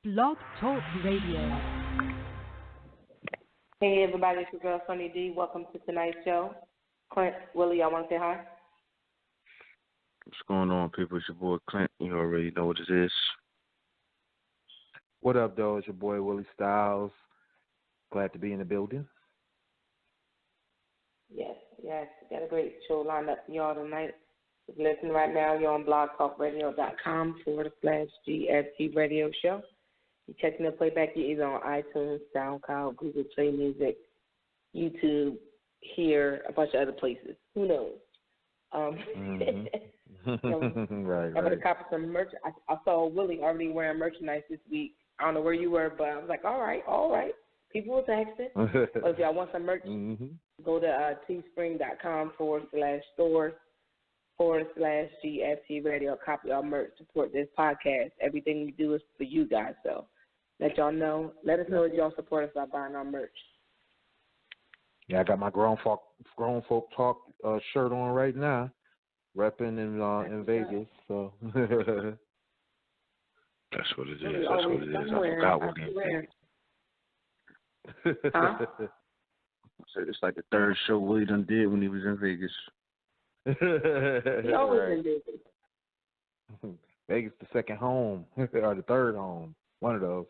Blog Talk Radio. Hey everybody, it's your girl Sunny D. Welcome to tonight's show. Clint, Willie, y'all want to say hi? What's going on, people? It's your boy Clint. You already know what it is. What up, though? It's your boy Willie Styles. Glad to be in the building. Yes. Got a great show lined up for y'all tonight. If you're listening right now, you're on blogtalkradio.com/GFT Radio Show. You're checking the playback. You're either on iTunes, SoundCloud, Google Play Music, YouTube, here, a bunch of other places. Who knows? Right. I'm going to copy some merch. I saw Willie already wearing merchandise this week. I don't know where you were, but I was like, all right. People were texting. But if y'all want some merch, go to teespring.com/store/GFT Radio. Copy our merch. Support this podcast. Everything we do is for you guys. So let y'all know. Let us know that y'all support us by buying our merch. Yeah, I got my grown folk talk shirt on right now, repping in Vegas. So that's what it is. I forgot what it is. Huh? So it's like the third show Willie done did when he was in Vegas. He always in Vegas. Vegas, the second home or the third home, one of those.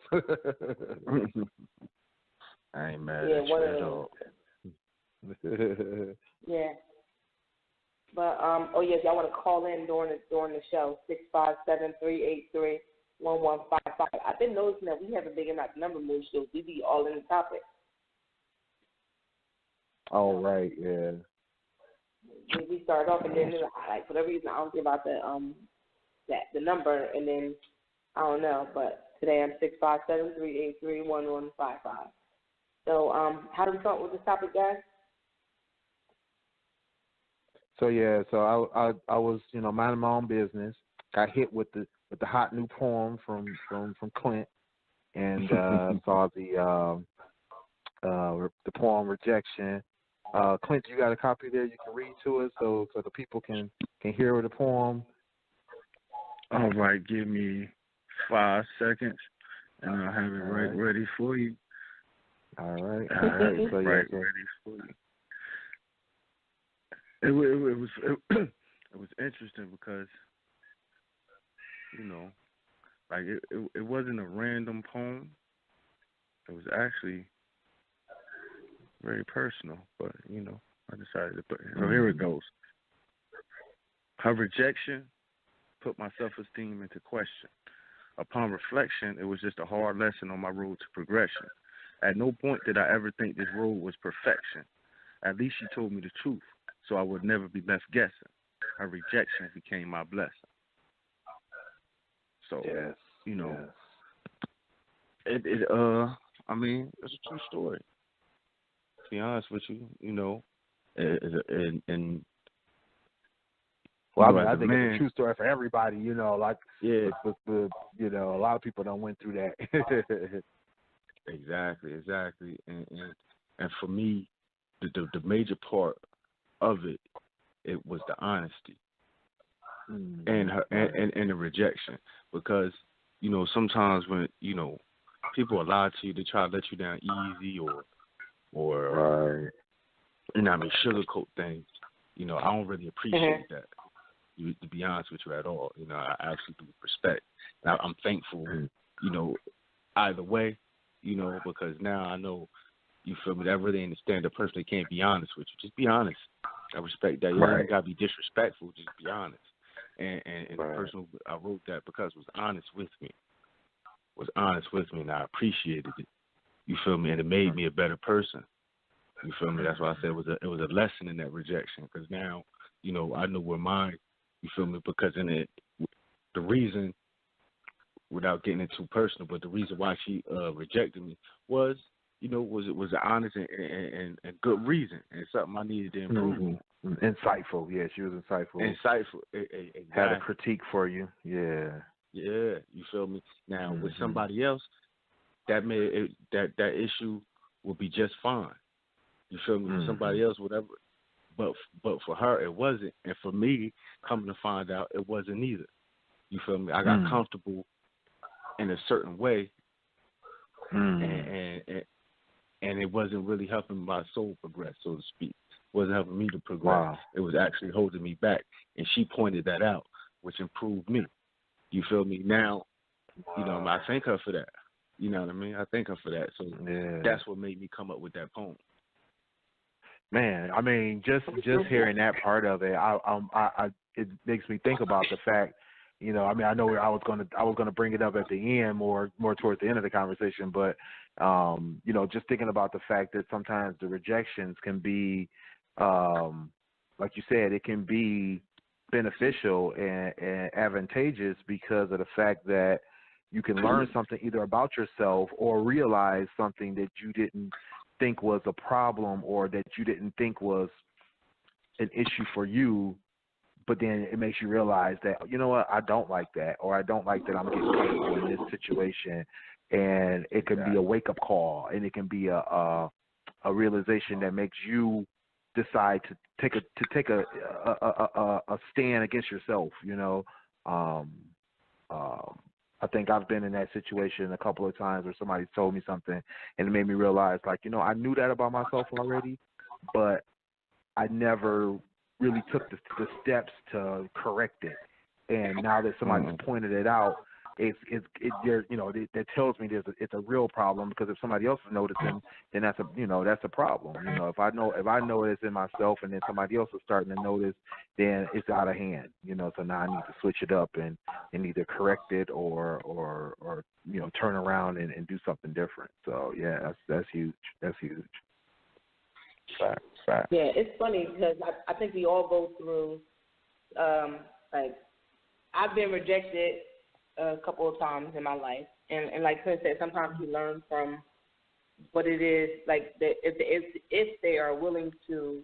I ain't mad at you at all. Yeah. But yes, y'all want to call in during the show 657-383-1155. I've been noticing that we haven't been getting that number moves, so we be all in the topic. Oh right, yeah. We start off and then like for whatever reason I don't give out the number and then I don't know, but today I'm 657-383-1155. So how do we start with this topic, guys? So I was minding my own business. Got hit with the hot new poem from Clint, and saw the poem Rejection. Clint, you got a copy there you can read to us so the people can hear the poem. All right, give me 5 seconds, and I'll have it ready for you. All right. So ready for you. It was interesting because it wasn't a random poem. It was actually very personal, but I decided to put it. So here it goes. Her rejection put my self-esteem into question. Upon reflection, it was just a hard lesson on my road to progression. At no point did I ever think this road was perfection. At least she told me the truth, so I would never be left guessing. Her rejection became my blessing. So, it's a true story. To be honest with you, Well, I think it's a true story for everybody, a lot of people don't went through that. Exactly. And for me, the major part of it was the honesty and the rejection, because sometimes when people lie to you, they try to let you down easy or sugarcoat things. I don't really appreciate that. To be honest with you at all, I absolutely respect. Now I'm thankful, either way, because now I know, you feel me, that really ain't a stand-up person that can't be honest with you. Just be honest. I respect that. You don't gotta be disrespectful. Just be honest. And the person who I wrote that because was honest with me, and I appreciated it. You feel me? And it made me a better person. You feel me? That's why I said it was a lesson in that rejection, because now, I know where mine. You feel me? Because the reason, without getting it too personal, but the reason why she rejected me was an honest and good reason, and something I needed to improve. Insightful, yeah, she was insightful. Exactly. Had a critique for you, yeah. Yeah, you feel me? Now with somebody else, that issue would be just fine. You feel me? With somebody else, whatever. But for her, it wasn't, and for me, coming to find out, it wasn't either. You feel me? I got comfortable in a certain way and it wasn't really helping my soul progress, so to speak. It wasn't helping me to progress. Wow. It was actually holding me back, and she pointed that out, which improved me. You feel me? Now, I thank her for that. You know what I mean? I thank her for that. So that's what made me come up with that poem. Man, I mean, just hearing that part of it, it makes me think about the fact, I mean, I know I was gonna bring it up at the end, more towards the end of the conversation, but just thinking about the fact that sometimes the rejections can be, like you said, it can be beneficial and advantageous because of the fact that you can learn something either about yourself or realize something that you didn't think was a problem or that you didn't think was an issue for you, but then it makes you realize that, you know what, I don't like that, or I don't like that I'm getting comfortable in this situation, and it can be a wake-up call, and it can be a realization that makes you decide to take a stand against yourself, I think I've been in that situation a couple of times where somebody's told me something and it made me realize, like, I knew that about myself already, but I never really took the steps to correct it. And now that somebody's pointed it out, that tells me it's a real problem, because if somebody else is noticing, then that's a problem. If I know it's in myself and then somebody else is starting to notice, then it's out of hand. So now I need to switch it up and either correct it or turn around and do something different. So yeah, that's huge. That's huge. Fact. Yeah, it's funny because I think we all go through like, I've been rejected a couple of times in my life, and like Clint said, sometimes you learn from what it is, like if they are willing to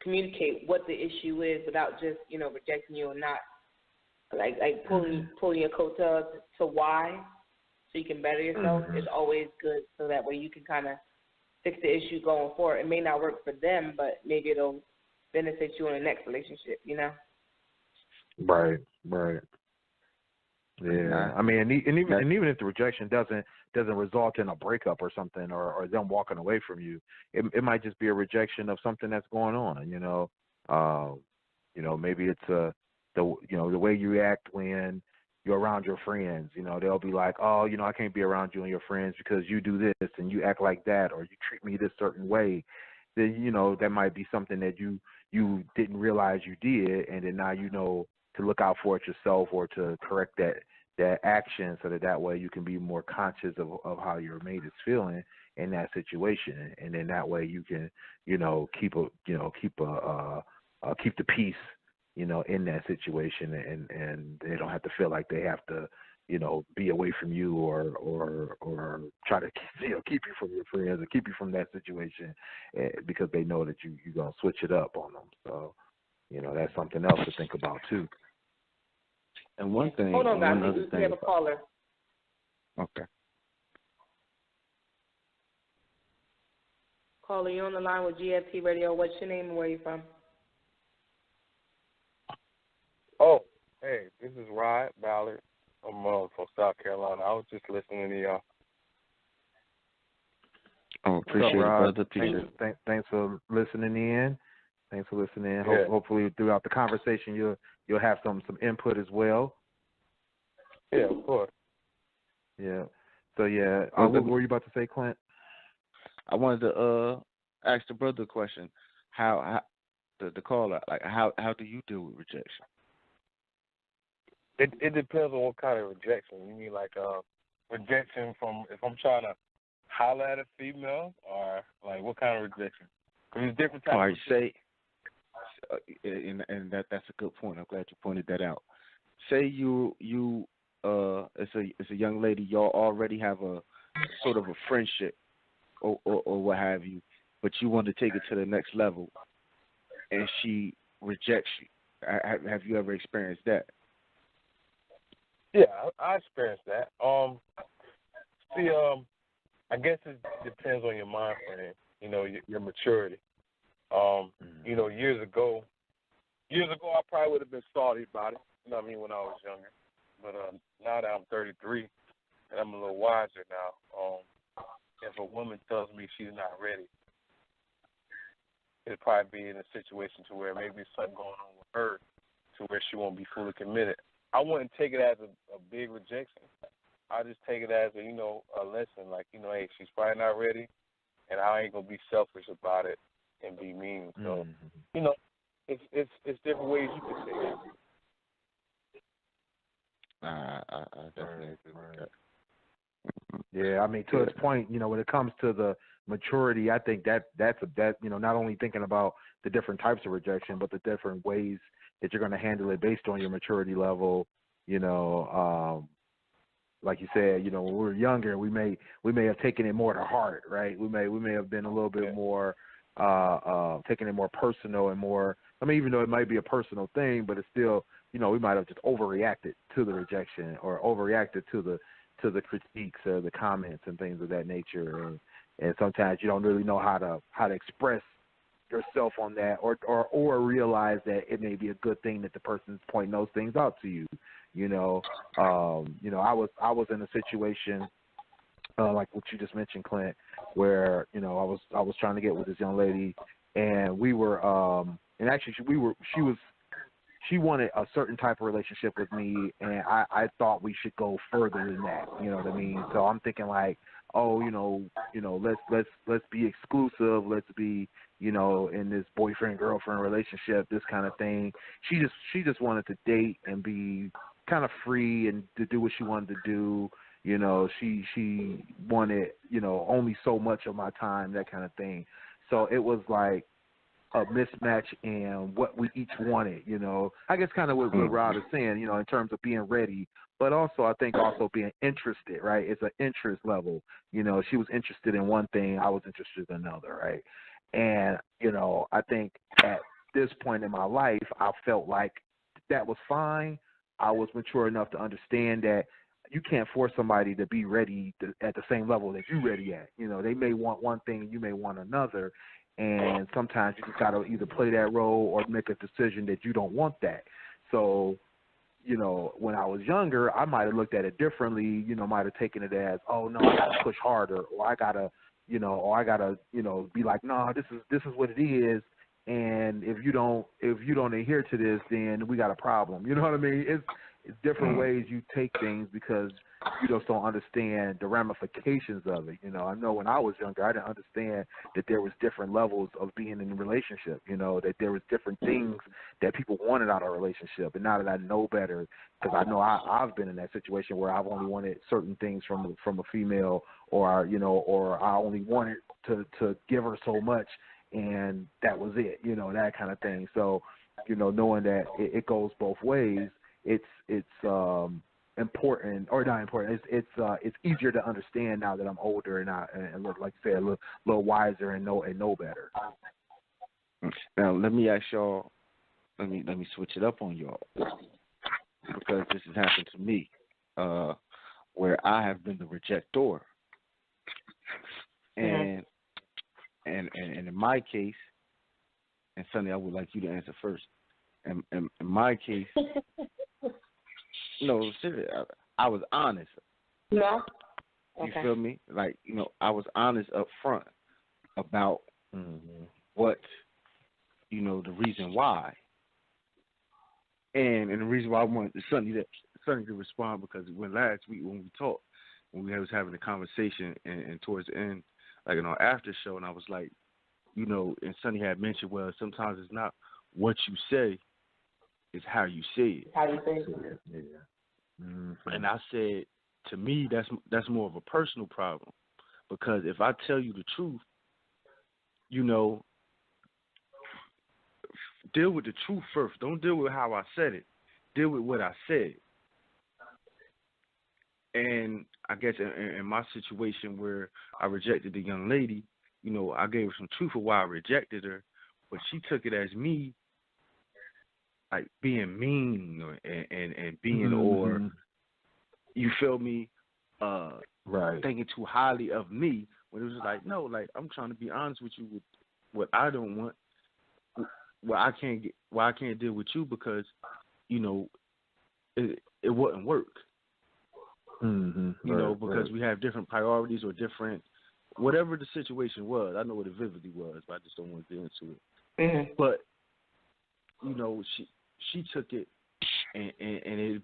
communicate what the issue is without just rejecting you, and not like pulling your coattails to why, so you can better yourself. Is always good, so that way you can kind of fix the issue going forward. It may not work for them, but maybe it'll benefit you in the next relationship. Right. Yeah, I mean, and even if the rejection doesn't result in a breakup or something, or them walking away from you, it might just be a rejection of something that's going on. Maybe it's the way you act when you're around your friends. They'll be like, oh, I can't be around you and your friends because you do this and you act like that, or you treat me this certain way. Then that might be something that you didn't realize you did, and then now to look out for it yourself, or to correct that action, so that way you can be more conscious of how your mate is feeling in that situation, and then that way you can keep the peace in that situation, and they don't have to feel like they have to be away from you or try to keep you from your friends or keep you from that situation, because they know that you're gonna switch it up on them. So that's something else to think about too. And one thing. Hold on, guys. We have a caller. Okay. Caller, you on the line with GFT Radio. What's your name and where are you from? Oh, hey, this is Rod Ballard. I'm from South Carolina. I was just listening to y'all. Oh, appreciate it, brother. Thanks for listening in. Yeah. Hopefully throughout the conversation you'll have some input as well. Yeah, of course. Yeah. So yeah, what were you about to say, Clint? I wanted to ask the brother a question. How the caller, like, how do you deal with rejection? It depends on what kind of rejection. You mean like rejection from, if I'm trying to holler at a female, or like what kind of rejection? Because there's different types. All right, say, and that's a good point. I'm glad you pointed that out. Say you it's a young lady. Y'all already have a sort of a friendship or what have you, but you want to take it to the next level, and she rejects you. Have you ever experienced that? Yeah, I experienced that. I guess it depends on your mind frame, your maturity. Years ago, I probably would have been salty about it, when I was younger. But now that I'm 33, and I'm a little wiser now. If a woman tells me she's not ready, it'll probably be in a situation to where maybe something going on with her to where she won't be fully committed. I wouldn't take it as a big rejection. I just take it as a, a lesson. Like, hey, she's probably not ready, and I ain't gonna be selfish about it and be mean. So, it's different ways you can say it. I definitely agree with that. Yeah, I mean, to its point, when it comes to the maturity, I think that's not only thinking about the different types of rejection, but the different ways that you're going to handle it based on your maturity level. Like you said, when we were younger, we may have taken it more to heart, right? We may have been a little bit more taking it more personal and more. I mean, even though it might be a personal thing, but it's still, we might have just overreacted to the rejection or overreacted to the critiques or the comments and things of that nature, and sometimes you don't really know how to express yourself on that, or realize that it may be a good thing that the person's pointing those things out to you. I was in a situation like what you just mentioned, Clint, where I was trying to get with this young lady, and we were and actually she wanted a certain type of relationship with me, and I thought we should go further than that. You know what I mean? So I'm thinking like, let's be exclusive, let's be, in this boyfriend girlfriend relationship, this kind of thing. She just wanted to date and be kind of free and to do what she wanted to do. She wanted, only so much of my time, that kind of thing. So it was like a mismatch in what we each wanted, I guess kind of what Rod is saying, in terms of being ready, but also I think also being interested, right? It's an interest level. She was interested in one thing, I was interested in another, right? And, I think at this point in my life, I felt like that was fine. I was mature enough to understand that you can't force somebody to be ready at the same level that you're ready at. They may want one thing and you may want another. And sometimes you just got to either play that role or make a decision that you don't want that. So, when I was younger, I might have looked at it differently, might have taken it as, oh, no, I got to push harder, or I got to, be like, no, this is what it is. And if you don't adhere to this, then we got a problem. You know what I mean? It's different ways you take things because you just don't understand the ramifications of it. I know when I was younger, I didn't understand that there was different levels of being in a relationship, that there was different things that people wanted out of a relationship. And now that I know better, because I know I've been in that situation where I've only wanted certain things from a female, or I only wanted to give her so much, and that was it, that kind of thing. So, knowing that it goes both ways, it's important, or not important. It's easier to understand now that I'm older and like you said, a little wiser and know better. Now let me ask y'all. Let me switch it up on y'all, because this has happened to me, where I have been the rejector, and in my case, and Sonny, I would like you to answer first. And in my case, no, seriously, I was honest. Yeah. Okay. You feel me? Like, I was honest up front about what, the reason why. And the reason why I wanted Sonny to respond, because when last week when we talked, when we was having a conversation and towards the end, like in our after show, and I was like, and Sonny had mentioned, well, sometimes it's not what you say, it's how you say it. How you say it. Yeah. Mm-hmm. And I said, to me, that's more of a personal problem, because if I tell you the truth, deal with the truth first. Don't deal with how I said it. Deal with what I said. And I guess in my situation where I rejected the young lady, I gave her some truth of why I rejected her, but she took it as me like being mean and being, or you feel me, right, thinking too highly of me, when it was like, no, like I'm trying to be honest with you with what I don't want, why I can't deal with you, because it wouldn't work. You know, because we have different priorities or different, whatever the situation was. I know what it vividly was, but I just don't want to get into it. But you know, she took it and it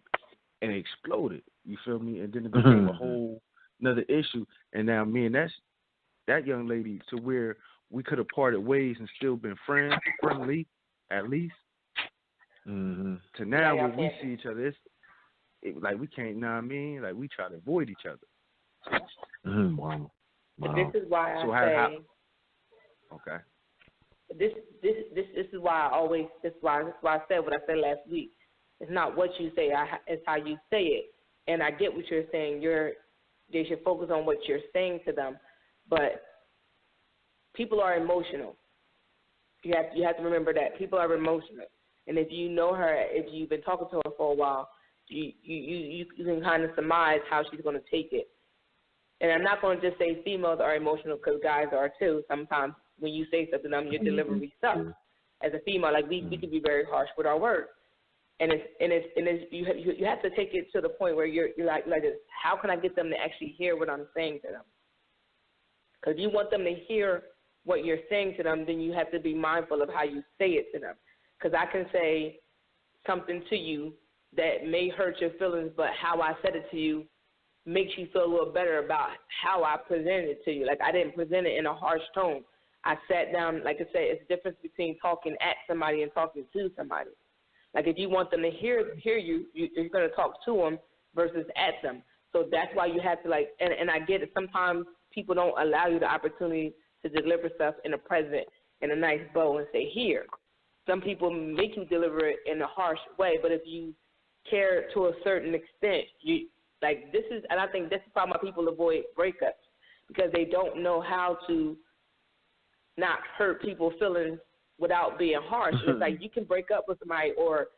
exploded. You feel me? And then it became a whole another issue. And now me and that young lady, to where we could have parted ways and still been friendly, at least. To now when we see each other, like we can't, you know what I mean? Like we try to avoid each other. Wow. This is why okay. This is why this is why I said what I said last week. It's not what you say, it's how you say it. And I get what you're saying. They should focus on what you're saying to them. But people are emotional. You have to remember that people are emotional. And if you know her, if you've been talking to her for a while, you can kind of surmise how she's going to take it. And I'm not going to just say females are emotional because guys are too. Sometimes when you say something, your delivery sucks. As a female, like we can be very harsh with our words. And you have to take it to the point where you're like this. How can I get them to actually hear what I'm saying to them? Because you want them to hear what you're saying to them, then you have to be mindful of how you say it to them. Because I can say something to you that may hurt your feelings, but how I said it to you makes you feel a little better about how I presented it to you. Like I didn't present it in a harsh tone. I sat down, like I said, it's the difference between talking at somebody and talking to somebody. Like if you want them to hear you, you're going to talk to them versus at them. So that's why you have to and I get it. Sometimes people don't allow you the opportunity to deliver stuff in a present, in a nice bow and say, here. Some people make you deliver it in a harsh way, but if you care to a certain extent, and I think this is why my people avoid breakups, because they don't know how to not hurt people's feelings without being harsh. It's like you can break up with somebody or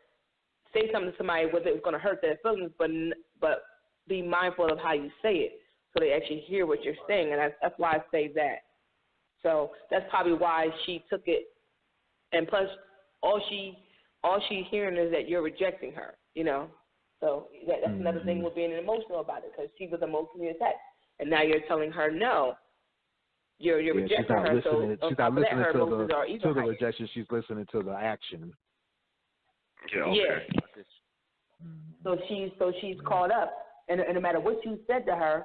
say something to somebody whether it's going to hurt their feelings, but be mindful of how you say it so they actually hear what you're saying, and that's why I say that. So that's probably why she took it, and plus all she's hearing is that you're rejecting her, you know. So that's another thing with being emotional about it, because she was emotionally attached, and now you're telling her no. You're rejecting her. She's not listening to the rejection. She's listening to the action. Yeah. Okay. Yeah. So she's caught up, and no matter what you said to her,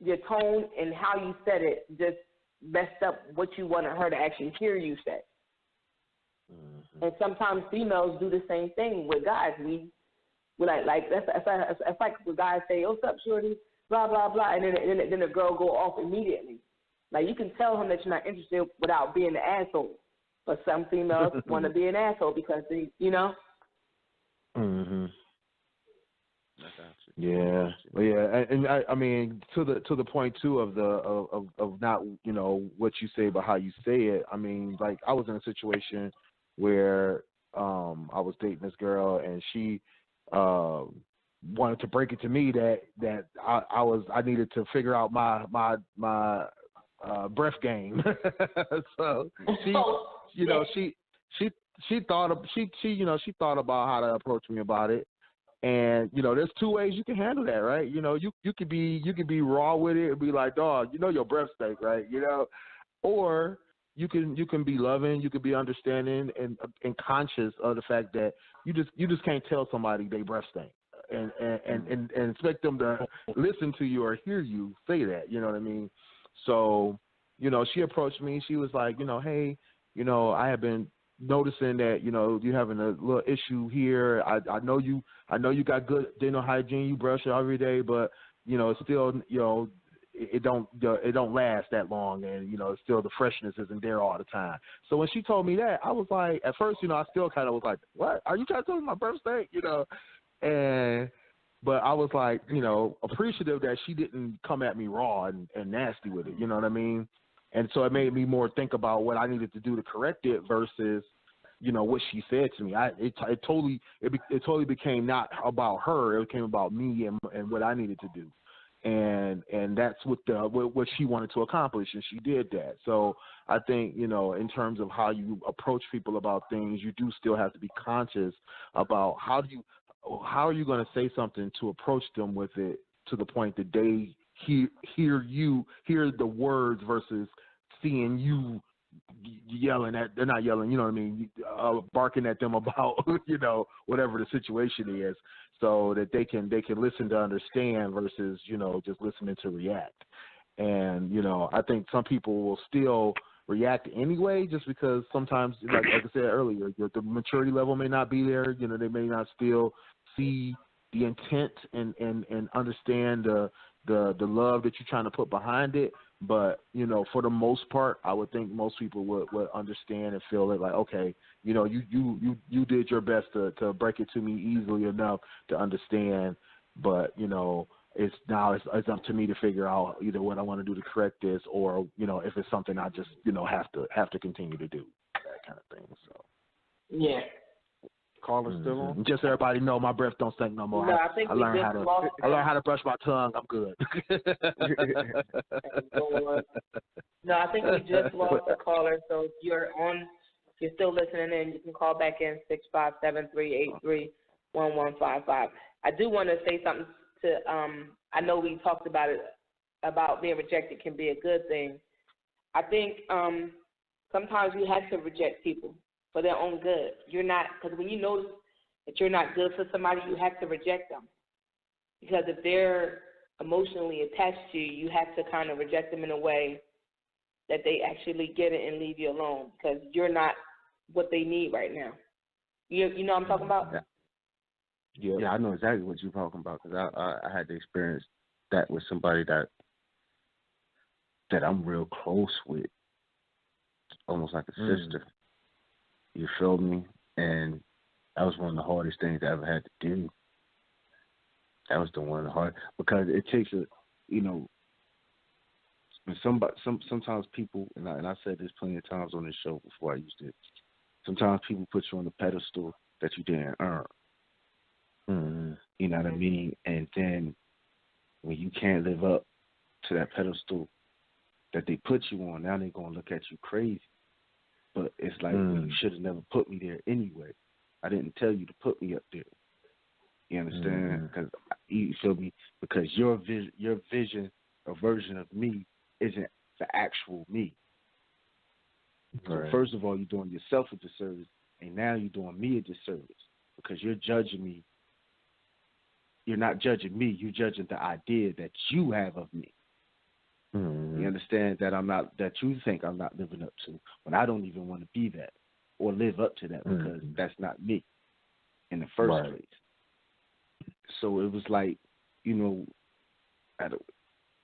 your tone and how you said it just messed up what you wanted her to actually hear you say. And sometimes females do the same thing with guys. We like that's like when guys say, "What's up, shorty?" Blah blah blah, and then the girl go off immediately. Like you can tell him that you're not interested without being an asshole. But some females want to be an asshole because they, you know. Yeah, and I mean to the point too of of not, you know, what you say but how you say it. I mean, like I was in a situation where I was dating this girl and she wanted to break it to me that I needed to figure out my breath game. So she thought about how to approach me about it. And, you know, there's two ways you can handle that, right? You know, you could be raw with it and be like, dog, you know your breath stink, right? You know, or you can be loving, you can be understanding and conscious of the fact that you just can't tell somebody they breath stink and expect them to listen to you or hear you say that, you know what I mean? So, you know, she approached me, she was like, you know, hey, you know, I have been noticing that, you know, you're having a little issue here. I know you got good dental hygiene, you brush it every day, but you know, it's still, you know, it don't last that long, and you know, it's still the freshness isn't there all the time. So when she told me that, I was like, at first, you know, I still kind of was like, what? Are you trying to tell me my breath stink? You know, but I was like, you know, appreciative that she didn't come at me raw and nasty with it. You know what I mean? And so it made me more think about what I needed to do to correct it versus, you know, what she said to me. It totally became not about her. It became about me and what I needed to do. And that's what she wanted to accomplish, and she did that. So I think, you know, in terms of how you approach people about things, you do still have to be conscious about how do you how are you going to say something to approach them with it to the point that they hear the words versus seeing you yelling at, they're not yelling, you know what I mean, barking at them about, you know, whatever the situation is, so that they can listen to understand versus, you know, just listening to react. And, you know, I think some people will still react anyway, just because sometimes, like I said earlier, the maturity level may not be there. You know, they may not still see the intent and understand the love that you're trying to put behind it. But, you know, for the most part, I would think most people would understand and feel it like, okay, you know, you did your best to break it to me easily enough to understand. But, you know, it's up to me to figure out either what I want to do to correct this, or, you know, if it's something I just, you know, have to continue to do, that kind of thing. So yeah. Caller still on? Just so everybody know, my breath don't stink no more. No, I think I learned how to brush my tongue. I'm good. No, I think we just lost a caller. So if you're still listening in, you can call back in 657-383-1155. I do want to say something to. I know we talked about it, about being rejected can be a good thing. I think sometimes you have to reject people for their own good. You're not, because when you notice that you're not good for somebody, you have to reject them. Because if they're emotionally attached to you, you have to kind of reject them in a way that they actually get it and leave you alone, because you're not what they need right now. You know what I'm talking about? Yeah, I know exactly what you're talking about, because I had to experience that with somebody that I'm real close with, almost like a sister. You feel me? And that was one of the hardest things I ever had to do. That was one of the hard, because it takes a, you know, when sometimes people, and I said this plenty of times on this show before I used to, sometimes people put you on the pedestal that you didn't earn. You know what I mean? And then when you can't live up to that pedestal that they put you on, now they're going to look at you crazy. But it's like, well, you should have never put me there anyway. I didn't tell you to put me up there. You understand? Because you feel me? Because your vision or version of me isn't the actual me. Right. So first of all, you're doing yourself a disservice, and now you're doing me a disservice, because you're judging me. You're not judging me. You're judging the idea that you have of me. You understand that you think I'm not living up to, when I don't even want to be that or live up to that, because that's not me in the first place. So it was like, you know,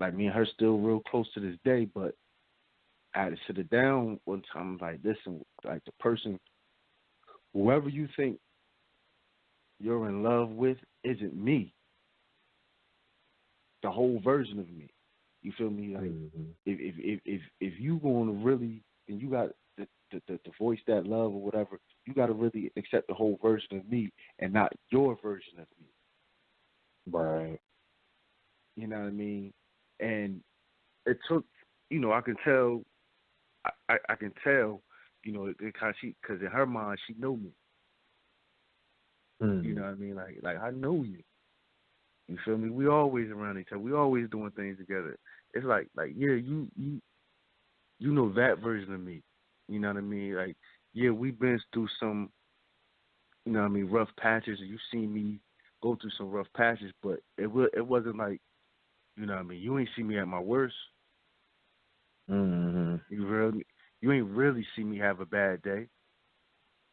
like me and her still real close to this day, but I had to sit it down one time, like, listen, like, the person, whoever you think you're in love with isn't me, the whole version of me. You feel me? Like, if you going to really, and you got to voice that love or whatever, you got to really accept the whole version of me and not your version of me. Right. You know what I mean? And it took, you know, I can tell, you know, because in her mind, she know me. You know what I mean? Like I know you. You feel me? We always around each other. We always doing things together. It's like yeah, you know that version of me. You know what I mean? Like, yeah, we've been through some, you know what I mean, rough patches, and you've seen me go through some rough patches, but it wasn't like, you know what I mean, you ain't see me at my worst. You ain't really see me have a bad day,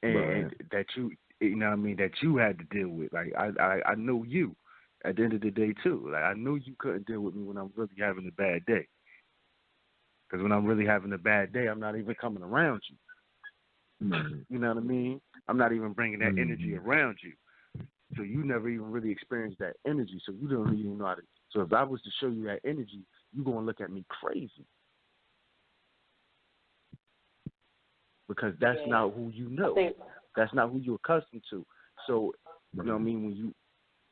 and that you know what I mean, that you had to deal with. Like, I know you at the end of the day too. Like, I know you couldn't deal with me when I'm really having a bad day, because when I'm really having a bad day, I'm not even coming around you. You know what I mean? I'm not even bringing that energy around you. So you never even really experienced that energy. So you don't even know how to. So if I was to show you that energy, you're going to look at me crazy. Because that's not who you know. That's not who you're accustomed to. So, you know what I mean? When you,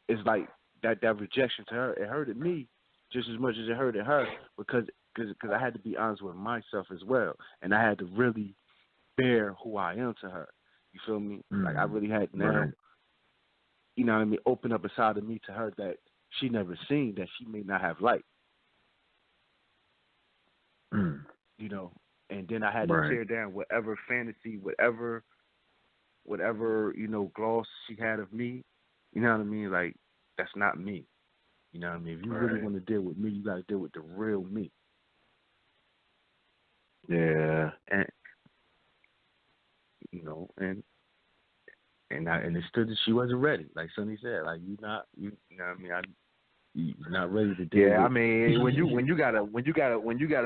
it's like that rejection to her, it hurted me just as much as it hurted her, because I had to be honest with myself as well. And I had to really bear who I am to her. You feel me? Like, I really had now. you know what I mean, open up a side of me to her that she never seen, that she may not have liked. You know, and then I had to tear down whatever fantasy, whatever, you know, gloss she had of me. You know what I mean? Like, that's not me. You know what I mean? If you really want to deal with me, you got to deal with the real me. Yeah. And, you know, and it's still that she wasn't ready. Like Sonny said, like, you know what I mean? You're not ready to deal with. I mean, when you gotta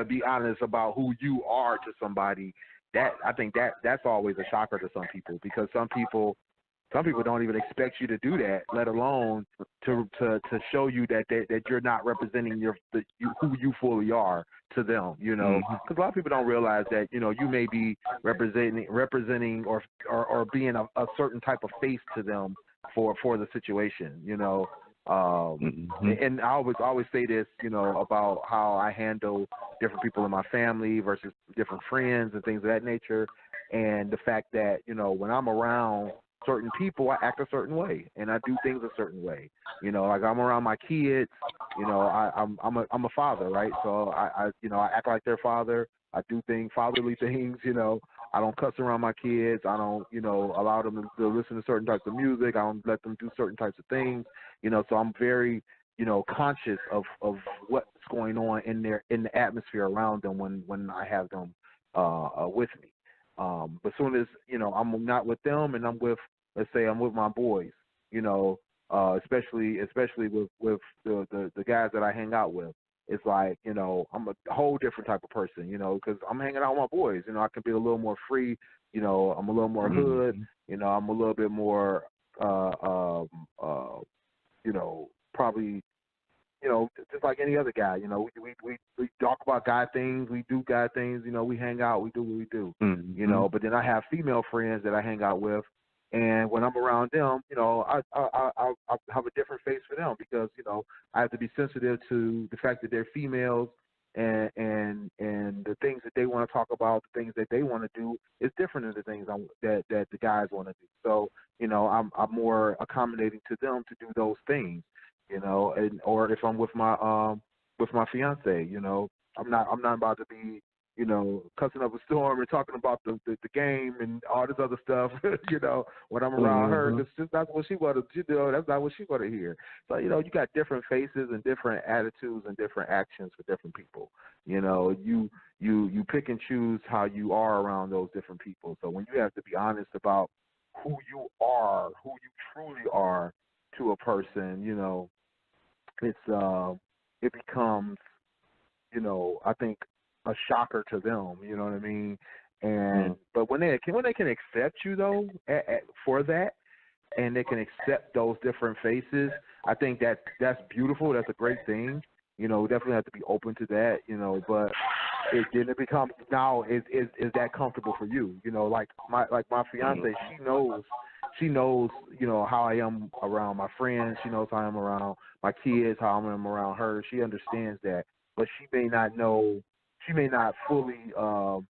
be honest about who you are to somebody, that I think that's always a shocker to some people, because some people don't even expect you to do that, let alone to show you that you're not representing who you fully are to them, you know, because a lot of people don't realize that, you know, you may be representing or being a certain type of face to them for the situation, you know. And I always say this, you know, about how I handle different people in my family versus different friends and things of that nature, and the fact that, you know, when I'm around certain people, I act a certain way and I do things a certain way. You know, like I'm around my kids, you know, I'm a father, right? So I you know, I act like their father. I do fatherly things, you know. I don't cuss around my kids. I don't, you know, allow them to listen to certain types of music. I don't let them do certain types of things, you know. So I'm very, you know, conscious of what's going on in the atmosphere around them when I have them with me. But as soon as, you know, I'm not with them and I'm with, let's say I'm with my boys, you know, especially with the guys that I hang out with. It's like, you know, I'm a whole different type of person, you know, because I'm hanging out with my boys. You know, I can be a little more free. You know, I'm a little more hood. You know, I'm a little bit more, you know, probably, you know, just like any other guy. You know, we talk about guy things. We do guy things. You know, we hang out. We do what we do. You know, but then I have female friends that I hang out with. And when I'm around them, you know, I have a different face for them, because, you know, I have to be sensitive to the fact that they're females, and the things that they want to talk about, the things that they want to do is different than the things that the guys want to do. So, you know, I'm more accommodating to them to do those things, you know, or if I'm with my fiance, you know, I'm not about to be, you know, cussing up a storm and talking about the game and all this other stuff, you know, when I'm around her, because that's what she wanted to do. That's not what she wanted to hear. So, you know, you got different faces and different attitudes and different actions for different people. You know, you pick and choose how you are around those different people. So when you have to be honest about who you are, who you truly are to a person, you know, it becomes, you know, I think, a shocker to them, you know what I mean? And but when they can accept you though for that, and they can accept those different faces, I think that's beautiful. That's a great thing. You know, we definitely have to be open to that. You know, but it becomes now is that comfortable for you? You know, like my fiance, she knows, you know, how I am around my friends. She knows how I am around my kids, how I am around her. She understands that, but she may not know. She may not fully, or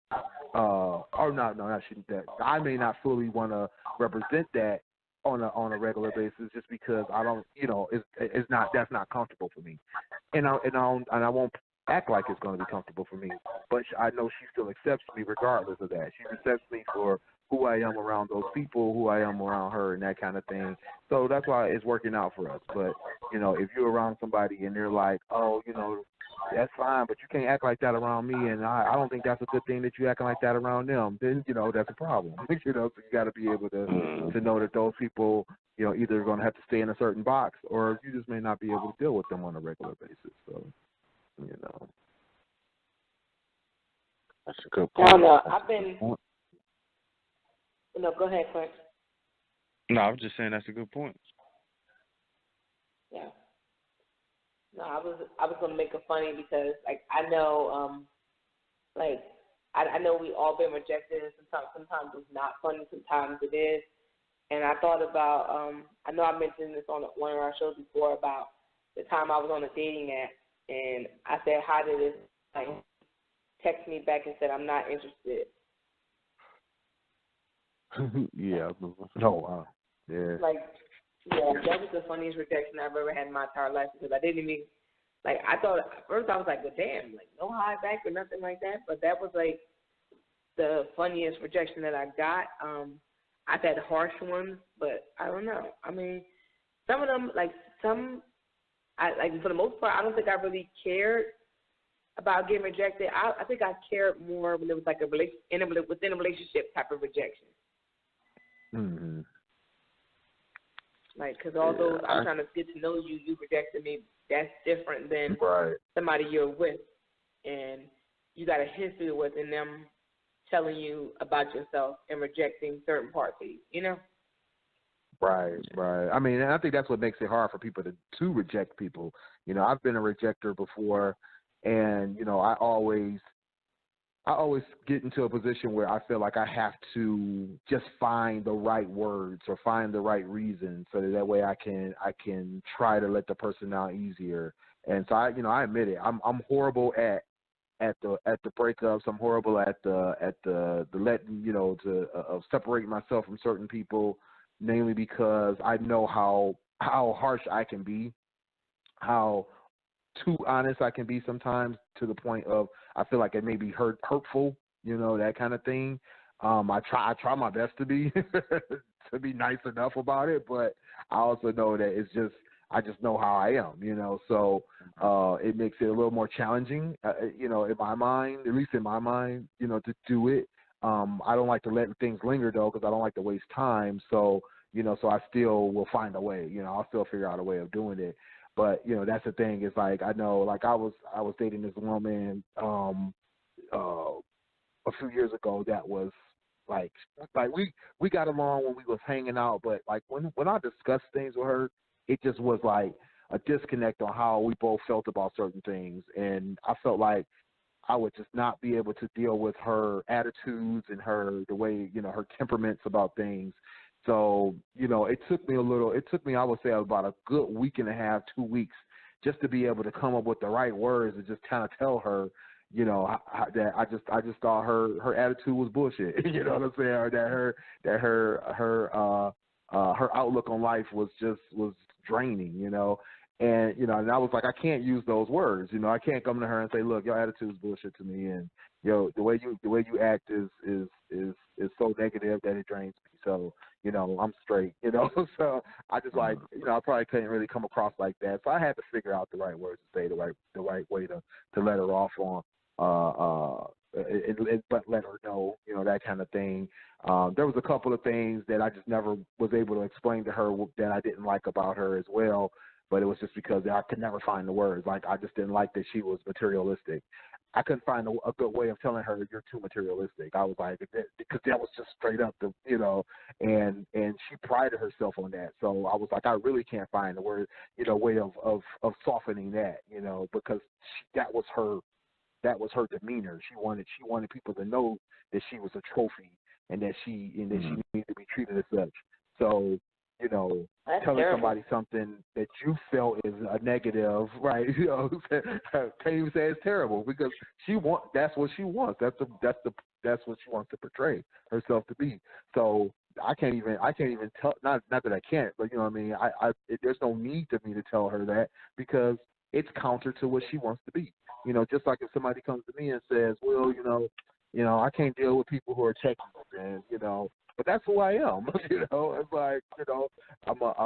not she that. I may not fully want to represent that on a regular basis, just because I don't, you know, that's not comfortable for me, and I won't act like it's going to be comfortable for me. But I know she still accepts me regardless of that. She accepts me for who I am around those people, who I am around her, and that kind of thing. So that's why it's working out for us. But, you know, if you're around somebody and they're like, oh, you know, that's fine, but you can't act like that around me, and I don't think that's a good thing that you acting like that around them, then, you know, that's a problem. You know, so you got to be able to know that those people, you know, either going to have to stay in a certain box, or you just may not be able to deal with them on a regular basis. So, you know. That's a good point. I don't know. I've been... No, go ahead, Clint. No, I was just saying that's a good point. Yeah. No, I was gonna make it funny because, like, I know, I know we all been rejected, and sometimes it's not funny, sometimes it is. And I thought about, I know I mentioned this on one of our shows before about the time I was on a dating app, and I said hi to this, like, text me back and said I'm not interested. Yeah. Oh wow. Yeah. Like Yeah, that was the funniest rejection I've ever had in my entire life because I didn't even, like, I thought, at first I was like, well, damn, like, no high back or nothing like that. But that was, like, the funniest rejection that I got. I've had harsh ones, but I don't know. I mean, some of them, like, for the most part, I don't think I really cared about getting rejected. I think I cared more when it was, like, within a relationship type of rejection. Mm-hmm. Like, because although I'm trying to get to know you, you rejected me, that's different than somebody you're with and you got a history with and them telling you about yourself and rejecting certain parts of you, you know? Right. I mean, and I think that's what makes it hard for people to reject people. You know, I've been a rejecter before, and, you know, I always get into a position where I feel like I have to just find the right words or find the right reason so that way I can try to let the person down easier. And so I admit it. I'm horrible at the breakups. I'm horrible at the letting, you know, of separating myself from certain people, mainly because I know how harsh I can be, how too honest I can be sometimes, to the point of I feel like it may be hurtful, you know, that kind of thing. I try my best to be to be nice enough about it, but I also know that I just know how I am, you know. So it makes it a little more challenging, you know, in my mind, at least in my mind, you know, to do it. I don't like to let things linger though, because I don't like to waste time. So, you know, so I still will find a way. You know, I'll still figure out a way of doing it. But, you know, that's the thing, is like, I know, like I was dating this woman a few years ago that was like we got along when we was hanging out, but like when I discussed things with her, it just was like a disconnect on how we both felt about certain things. And I felt like I would just not be able to deal with her attitudes and the way, you know, her temperaments about things. So, you know, it took me, I would say, about a good week and a half, 2 weeks, just to be able to come up with the right words and just kind of tell her, you know, that I just thought her attitude was bullshit. You know what I'm saying? Or that her outlook on life was draining, you know. And, you know, and I was like, I can't use those words. You know, I can't come to her and say, look, your attitude is bullshit to me, and, you know, the way you act is so negative that it drains me. So, you know, I'm straight, you know. So I just, like, you know, I probably couldn't really come across like that. So I had to figure out the right words to say, the right way to let her off on, but let her know, you know, that kind of thing. There was a couple of things that I just never was able to explain to her that I didn't like about her as well. But it was just because I could never find the words. Like, I just didn't like that she was materialistic. I couldn't find a good way of telling her, you're too materialistic. I was like, because that was just straight up, you know, and she prided herself on that. So I was like, I really can't find the word, you know, way of softening that, you know, because that was her demeanor. She wanted people to know that she was a trophy and that she needed to be treated as such. So, you know, that's telling terrible. somebody something that you felt is a negative, right? You know, can't even say it's terrible, because that's what she wants. That's what she wants to portray herself to be. So I can't even tell. Not that I can't, but you know what I mean. There's no need to me to tell her that, because it's counter to what she wants to be. You know, just like if somebody comes to me and says, well, you know, I can't deal with people who are techies, and, you know, but that's who I am. You know, it's like, you know, I'm a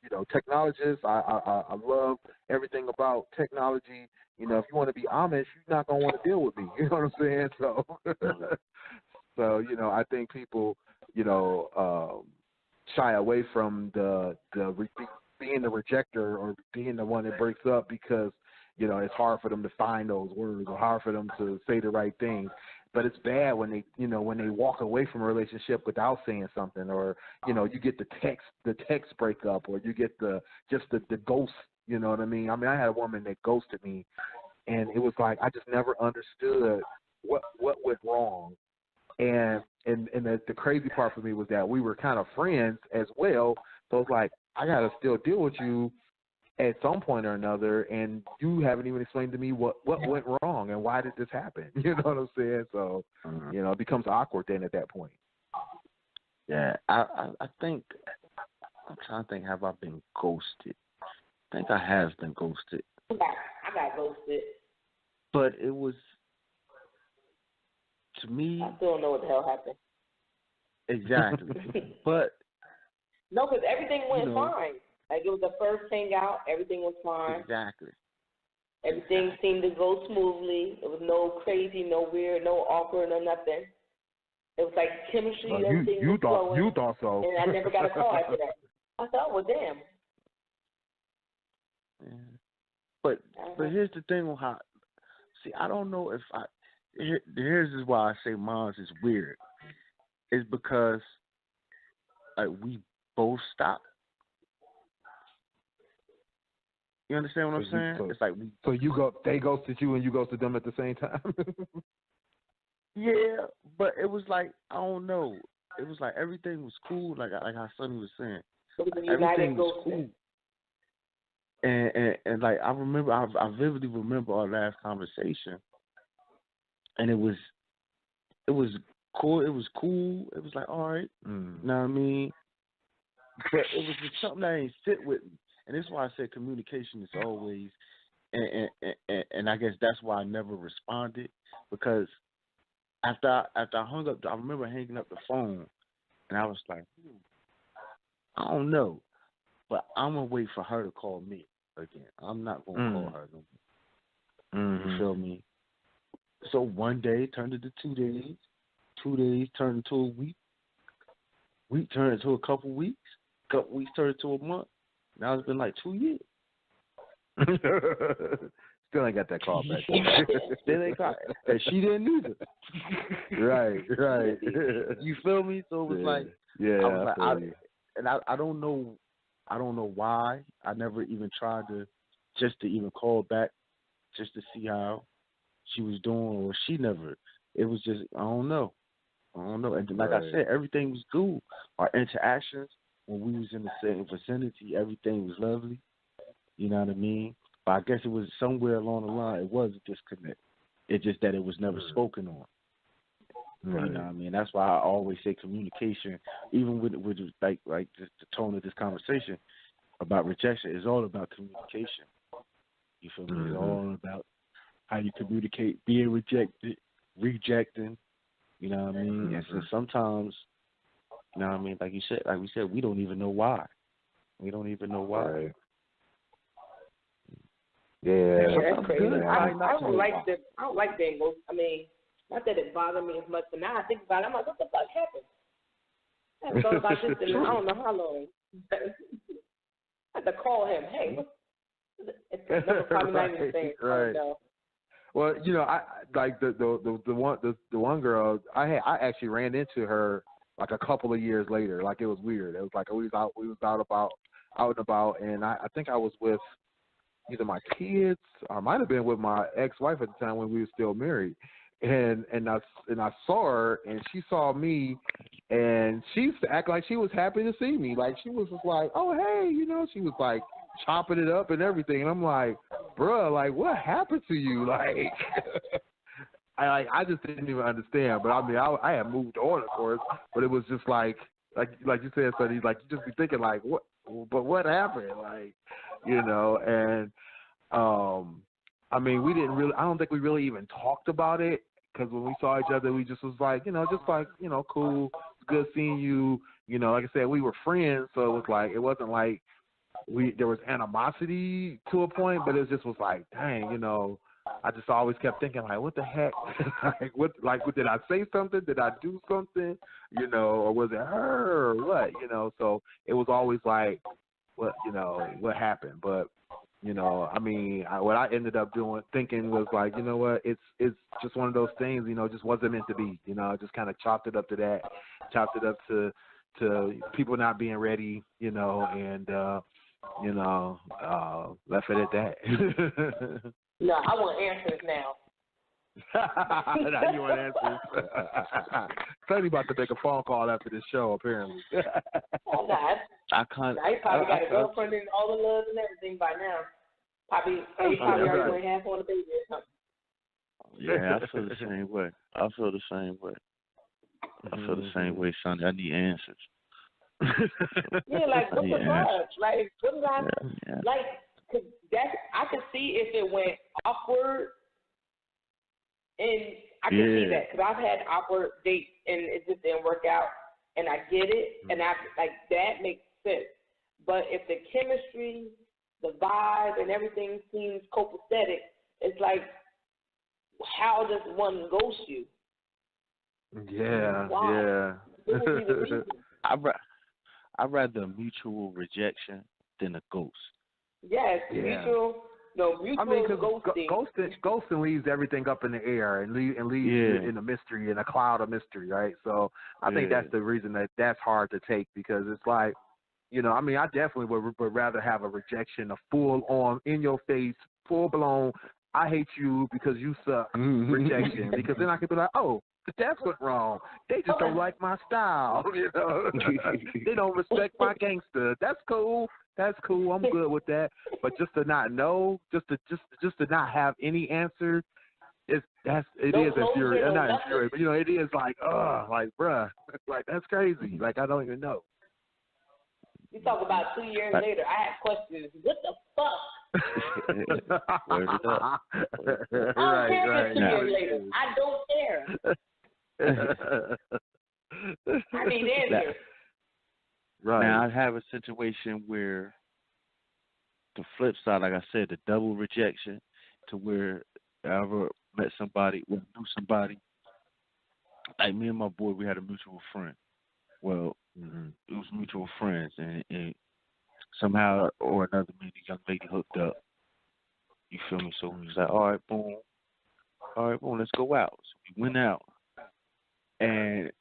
you know, technologist. I love everything about technology. You know, if you want to be Amish, you're not gonna want to deal with me. You know what I'm saying? So, so, you know, I think people, you know, shy away from being the rejecter or being the one that breaks up, because, you know, it's hard for them to find those words, or hard for them to say the right things. But it's bad when they walk away from a relationship without saying something, or, you know, you get the text breakup, or you get the ghost. You know what I mean? I mean, I had a woman that ghosted me, and it was like I just never understood what went wrong. And the crazy part for me was that we were kind of friends as well. So it's like, I gotta still deal with you at some point or another, and you haven't even explained to me what went wrong and why did this happen. You know what I'm saying? So, you know, it becomes awkward then at that point. Yeah, I think I'm trying to think. Have I been ghosted? I think I have been ghosted, I got ghosted. but it was to me I still don't know what the hell happened. exactly. But No, because everything went you know, fine. Like, it was the first hangout. Everything was fine. exactly. Everything seemed to go smoothly. It was no crazy, no weird, no awkward, no nothing. It was like chemistry. Well, Everything was flowing. you thought so. And I never got a call after that. I thought, well, damn. Yeah. But here's the thing on how. See, I don't know if I. Here's is why I say mine is weird. Is because like we both stopped. You understand what I'm saying? It's like they ghosted you and you ghosted them at the same time. Yeah, but it was like I don't know. It was like everything was cool, like how Sonny was saying. Everything was cool. And like I remember, I vividly remember our last conversation, and it was cool. It was cool. It was like all right, you know what I mean? But it was just something that ain't sit with me, and that's why I said communication is always, and I guess that's why I never responded because. After I hung up, I remember hanging up the phone, and I was like, I don't know, but I'm gonna wait for her to call me again. I'm not gonna call her no more. You feel me? So one day turned into 2 days, 2 days turned into a week turned into a couple weeks, couple weeks turned into a month. Now it's been like 2 years. Still ain't got that call back. Still ain't got, and she didn't either. Right. You feel me? So it was like, yeah, I was like, I don't know why. I never even tried to even call back just to see how she was doing, or she never. It was just I don't know. And like I said, everything was cool. Our interactions when we was in the same vicinity, everything was lovely. You know what I mean? But I guess it was somewhere along the line, it was a disconnect. It's just that it was never spoken on. Right. You know what I mean? That's why I always say communication, even with like just the tone of this conversation about rejection, is all about communication. You feel me? It's all about how you communicate, being rejected, rejecting. You know what I mean? And so sometimes, you know what I mean? Like we said, we don't even know why. We don't even know why. Right. Yeah, that's crazy. I don't like being ghosted. I mean, not that it bothered me as much, but now I think about it, I'm like, what the fuck happened? I haven't thought about this in I don't know how long. I had to call him. Hey, it's never probably not even saying. Right. Well, you know, I like the one girl. I actually ran into her like a couple of years later. Like it was weird. It was like we was out and about, and I think I was with either my kids or I might have been with my ex-wife at the time when we were still married. And I saw her and she saw me and she used to act like she was happy to see me. Like she was just like, oh hey, you know, she was like chopping it up and everything. And I'm like, bruh, like what happened to you? Like I just didn't even understand. But I mean I had moved on of course, but it was just like you said, Sonny, like you just be thinking like what happened? Like, you know, and I mean, I don't think we really even talked about it because when we saw each other, we just was like, you know, cool, good seeing you. You know, like I said, we were friends, so it was like, it wasn't like there was animosity to a point, but it just was like, dang, you know, I just always kept thinking like, what the heck? what did I say something? Did I do something? You know, or was it her or what? You know, so it was always like, what happened? But you know, I mean, what I ended up thinking was like, you know what, it's just one of those things, you know, just wasn't meant to be. You know, I just kind of chalked it up to that, chalked it up to people not being ready, you know, and left it at that. No, I want answers now. Now you want answers? Sonny about to make a phone call after this show, apparently. Oh, God. I can't. Now he probably got a girlfriend and all the love and everything by now. He probably already went half on the baby or something. Yeah, I feel the same way. I feel the same way, Sonny. I need answers. Yeah, like what the fuck? Like what did I Yeah. like? Cause I could see if it went awkward, and I can see that because I've had awkward dates and it just didn't work out, and I get it, and I like that makes sense. But if the chemistry, the vibe, and everything seems copacetic, it's like, how does one ghost you? Yeah, Why? yeah. What would be the reason? I'd rather a mutual rejection than a ghost. Yes, Yeah. mutual. No, mutual I mean, because ghosting. ghosting leaves everything up in the air and leaves it in a mystery, in a cloud of mystery, right? So I think that's the reason that's hard to take, because it's like, I mean, I definitely would rather have a rejection, a full on, in your face, full blown, I hate you because you suck rejection, because then I could be like, oh, that's what's wrong. They just don't like my style, They don't respect my gangster. That's cool. That's cool. I'm good with that. But just to not know, just to not have any answer, it is infuriating. Not infuriating, but it is like, like bruh, like that's crazy. Like I don't even know. You talk about 2 years later, I have questions. What the fuck? Word it up. I don't care 2 years later. I don't care. I need answers. Right. Now I have a situation where the flip side, like I said, the double rejection, to where I ever met somebody, knew somebody, like me and my boy, we had a mutual friend. Well, it was mutual friends, and somehow or another, me and the young lady hooked up. You feel me? So we was like, all right, boom, let's go out. So we went out, and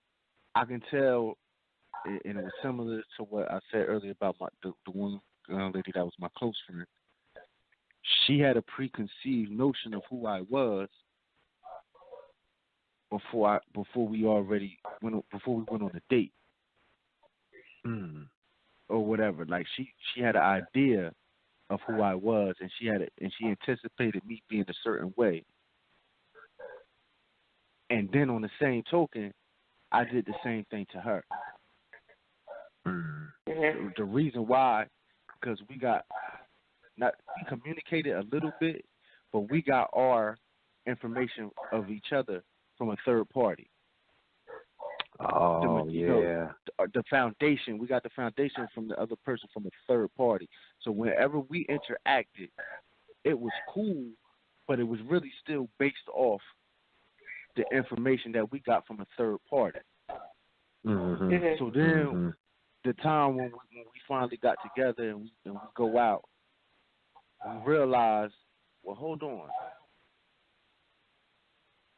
I can tell, and it was similar to what I said earlier about the one lady that was my close friend. She had a preconceived notion of who I was before we went on a date. Or whatever. Like she had an idea of who I was, and she anticipated me being a certain way. And then on the same token, I did the same thing to her. The reason why, because we communicated a little bit, but we got our information of each other from a third party. Oh, the foundation. We got the foundation from the other person, from a third party. So whenever we interacted, it was cool, but it was really still based off the information that we got from a third party. So then, the time when we finally got together and we go out, we realized, well, hold on,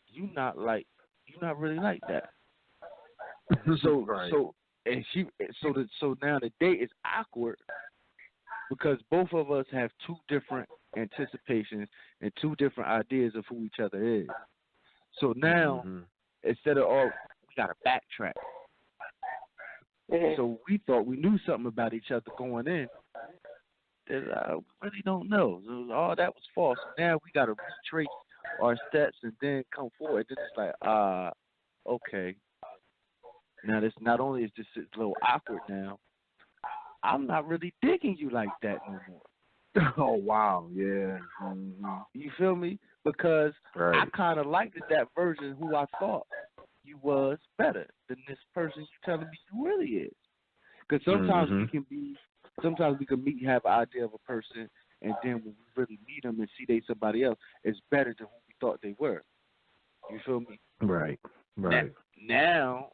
you're not really like that. So now the date is awkward because both of us have two different anticipations and two different ideas of who each other is. So now instead of we gotta backtrack. So we thought we knew something about each other going in that I really don't know. So all that was false. Now we gotta retrace our steps and then come forward. Then it's like, okay. Now this not only is this a little awkward now, I'm not really digging you like that no more. Oh wow, yeah. You feel me? Because I kind of liked that version who I thought you was better than this person you telling me you really is. Because sometimes we can have an idea of a person, and then when we really meet them and see they somebody else, it's better than who we thought they were. You feel me? Right. Now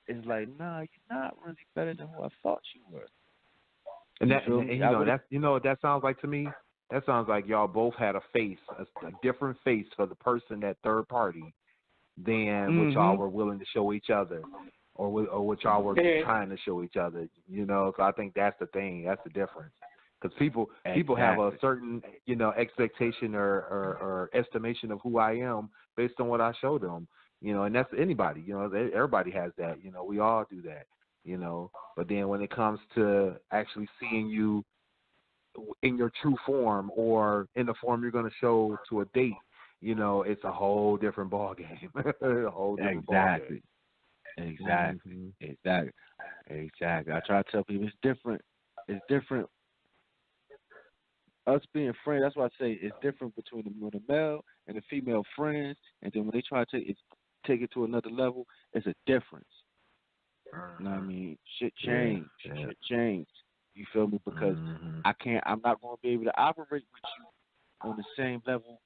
it's like, nah, you're not really better than who I thought you were. And what that sounds like to me? That sounds like y'all both had a face, a different face for the person, that third party, than what y'all were willing to show each other, or what y'all were trying to show each other. So I think that's the thing. That's the difference. Because people have a certain expectation or estimation of who I am based on what I show them. And that's anybody. Everybody has that. We all do that. But then when it comes to actually seeing you in your true form, or in the form you're going to show to a date, it's a whole different ball game. A whole different ball game. Exactly. Exactly. I try to tell people it's different. It's different. Us being friends, that's why I say it's different between the male and the female friends. And then when they try to take it to another level, it's a difference. You know what I mean? Shit change. Shit change. You feel me? Because I'm not going to be able to operate with you on the same level.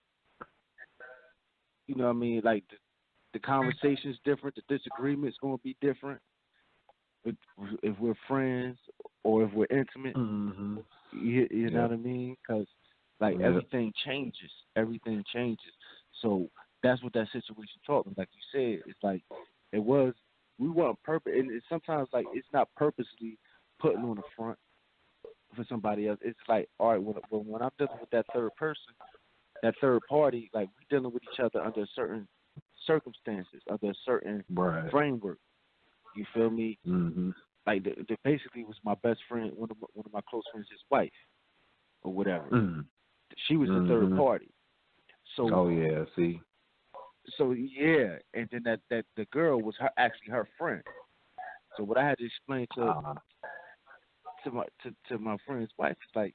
You know what I mean? Like the conversation's different. The disagreement's going to be different. If we're friends or if we're intimate, you know what I mean? Because everything changes. Everything changes. So that's what that situation taught me. Like you said, it's like we weren't purpose, and it's sometimes like it's not purposely putting on the front for somebody else. It's like, all right, when I'm dealing with that third person, that third party, like we dealing with each other under certain circumstances, under a certain framework. You feel me? Like the basically was my best friend, one of my close friends, his wife, or whatever. She was the third party. So So yeah, and then that the girl was actually her friend. So what I had to explain to my friend's wife is like,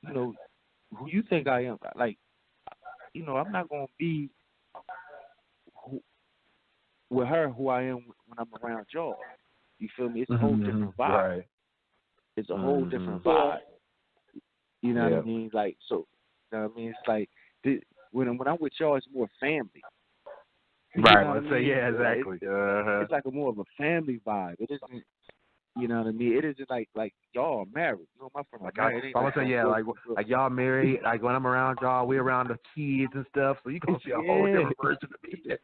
you know, who you think I am? Like, you know, I'm not gonna be with her who I am when I'm around y'all. You feel me? It's a whole different vibe. Right. It's a whole different vibe. You know what I mean? Like, so, you know what I mean? It's like when I'm with y'all, it's more family. Right. Let's say, yeah, exactly. It's like a more of a family vibe. It isn't, you know what I mean? It isn't like y'all are married. You know, my friend like I'm gonna say, yeah, like y'all married. Like when I'm around y'all, we around the kids and stuff. So you gonna see a whole different person to me. It's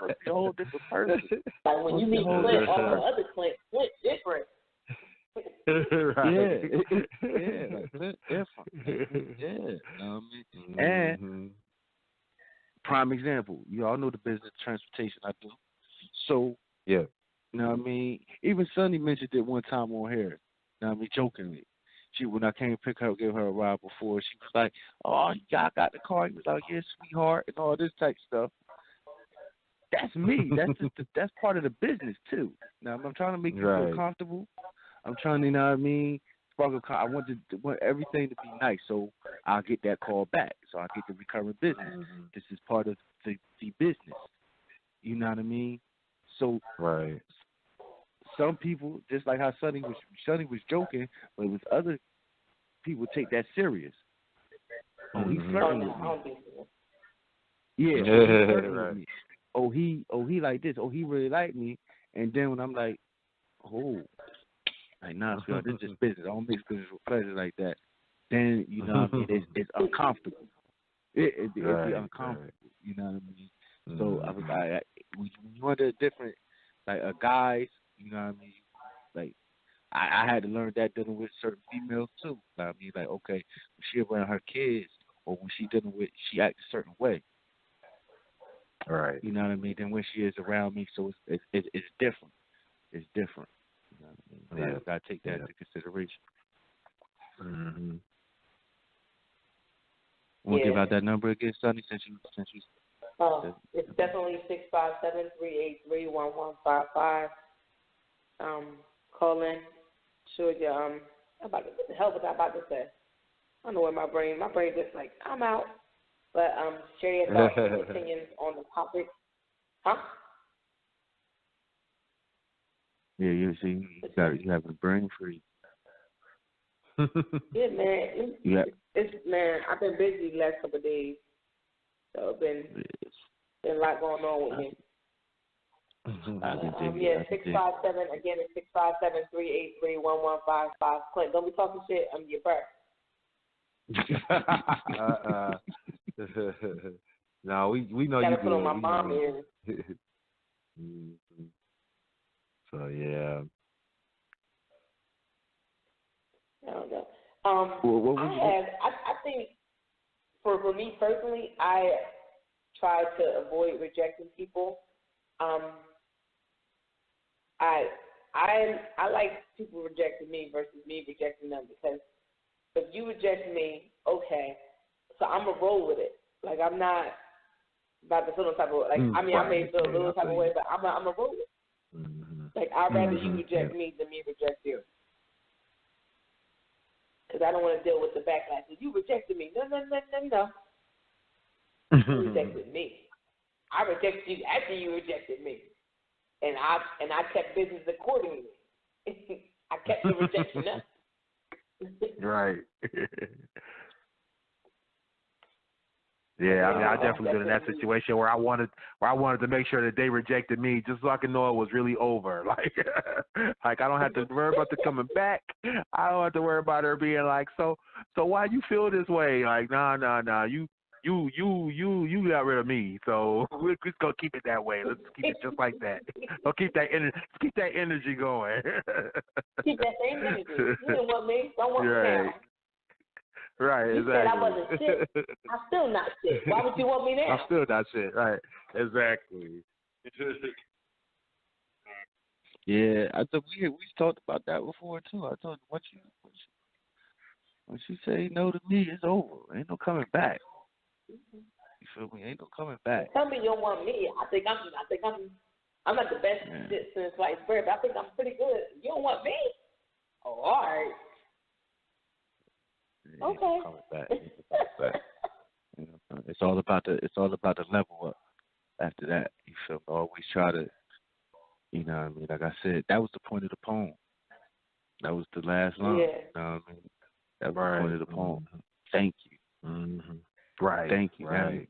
gonna be a whole different person. Like when you meet Clint, all the other Clint different. Right. Yeah, like Clint different. Yeah, you know what I mean? And prime example, you all know the business of transportation I do. So, you know what I mean? Even Sonny mentioned it one time on here, you know what I mean, jokingly. When I came to pick her up, give her a ride before, she was like, oh, y'all got the car? He was like, yeah, sweetheart, and all this type of stuff. That's me. That's part of the business, too. Now, I'm trying to make you feel comfortable. I'm trying to, you know what I mean? I want everything to be nice, so I'll get that call back. So I'll get the recurring business. This is part of the business. You know what I mean? So some people, just like how Sonny was joking, but it was other people take that serious. Oh, he's flirting with me. Yeah, he's flirting with me. Oh, he like this. Oh, he really like me. And then when I'm like, oh. Like, nah, this is just business. I don't mix business with pleasure like that. Then, you know what I mean? It's uncomfortable. It'd be uncomfortable. You know what I mean? So I was like, when you under different, guys, you know what I mean? Like, I had to learn that dealing with certain females too. I mean, like, okay, when she around her kids or when she dealing with, she acts a certain way. Right. You know what I mean? Than when she is around me. So it's different. It's different. You know what I mean? Gotta take that into consideration. Want to give out that number again, Sonny? Since you. It's definitely 657-383-1155. Call in. Sure, you what the hell was I about to say? I don't know where my brain just like I'm out. But share your thoughts and opinions on the topic. Huh? Yeah, you see, you have a brain freeze. Yeah, man. Man, I've been busy the last couple of days, so been a lot going on with me. 657 again. It's 657-383-1155. Clint, don't be talking shit. I'm your birth. No, we know gotta you put good. On my mom ears. So yeah. I don't know. I think for me personally, I try to avoid rejecting people. I like people rejecting me versus me rejecting them, because if you reject me, okay, so I'm gonna roll with it. Like, I'm not about to feel no type of I may feel a little type of way, but I'm gonna roll with it. Like, I'd rather you reject me than me reject you. Because I don't want to deal with the backlash. You rejected me. No. You rejected me. I rejected you after you rejected me. And I kept business accordingly. I kept the rejection up. Right. Yeah, I mean, I definitely been in that situation where I wanted to make sure that they rejected me just so I can know it was really over. Like I don't have to worry about them coming back. I don't have to worry about her being like, so why you feel this way? Like, nah, you got rid of me, so we're just gonna keep it that way. Let's keep it just like that. Let's keep that energy going. Keep that same energy. You didn't want me, don't want me now. Right, you exactly. said I wasn't shit. I'm still not shit. Why would you want me now? I'm still not shit. Right, exactly. Yeah, I thought we talked about that before too. I told you once you say no to me, it's over. Ain't no coming back. You feel me? Ain't no coming back. Tell me you don't want me. I think I'm not the best shit since sliced bread, but I think I'm pretty good. You don't want me? Oh, all right. Okay. Coming back. You know, it's all about the level up. After that, you feel me? Always try to, you know what I mean? Like I said, that was the point of the poem. That was the last line. Yeah. You know what I mean? That was the point of the poem. Thank you. Mm-hmm. Right. Thank you. Right. You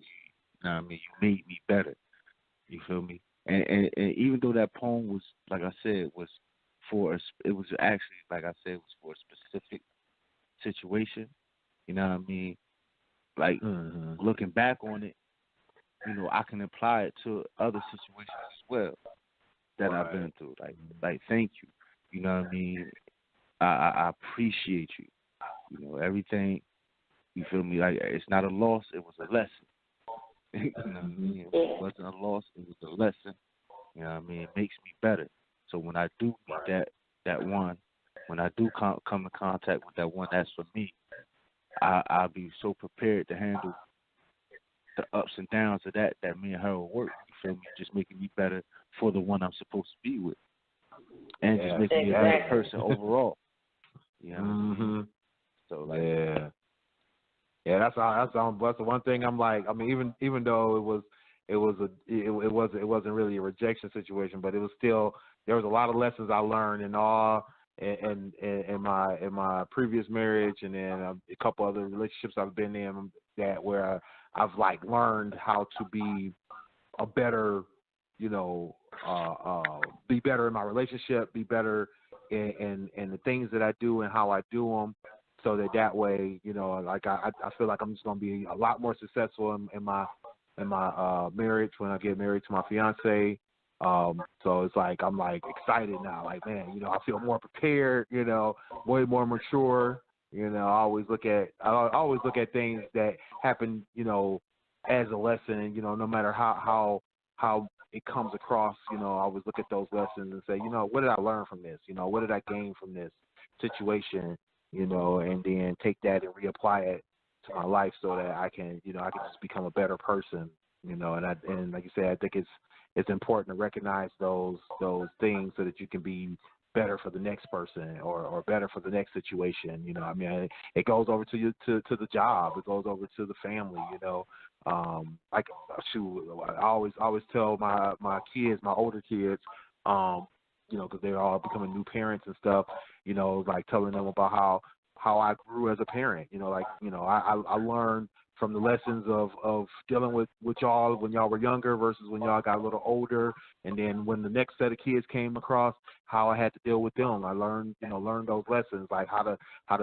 know what I mean? You made me better. You feel me? And even though that poem was, like I said, it was for a specific situation. You know what I mean? Like looking back on it, you know, I can apply it to other situations as well that I've been through. Like thank you. You know what I mean? I appreciate you. You know, everything. You feel me? Like it's not a loss, it was a lesson. You know what I mean? It wasn't a loss, it was a lesson. You know what I mean? It makes me better. So when I do meet that one, when I do come in contact with that one that's for me, I'll be so prepared to handle the ups and downs of that me and her will work. You feel me? Just making me better for the one I'm supposed to be with. And just making me a better person overall. You know what I mean? So like that's the one thing I'm like. I mean, even though it wasn't really a rejection situation, but it was still, there was a lot of lessons I learned in my previous marriage, and then a couple other relationships I've been in where I've like learned how to be a better, you know, be better in my relationship, be better in the things that I do and how I do them. So that way, you know, like I feel like I'm just gonna be a lot more successful in my marriage when I get married to my fiance. So it's like I'm like excited now. Like, man, you know, I feel more prepared. You know, way more mature. You know, I always look at things that happen, you know, as a lesson. You know, no matter how it comes across. You know, I always look at those lessons and say, you know, what did I learn from this? You know, what did I gain from this situation? You know, and then take that and reapply it to my life so that I can just become a better person. You know, and like you said, I think it's important to recognize those things so that you can be better for the next person or better for the next situation. You know, I mean, it goes over to the job, it goes over to the family. You know, like shoot, I always tell my kids, my older kids, you know, because they're all becoming new parents and stuff, you know, like telling them about how I grew as a parent. You know, like, you know, I learned from the lessons of dealing with y'all when y'all were younger versus when y'all got a little older, and then when the next set of kids came across, how I had to deal with them. I learned those lessons, like how to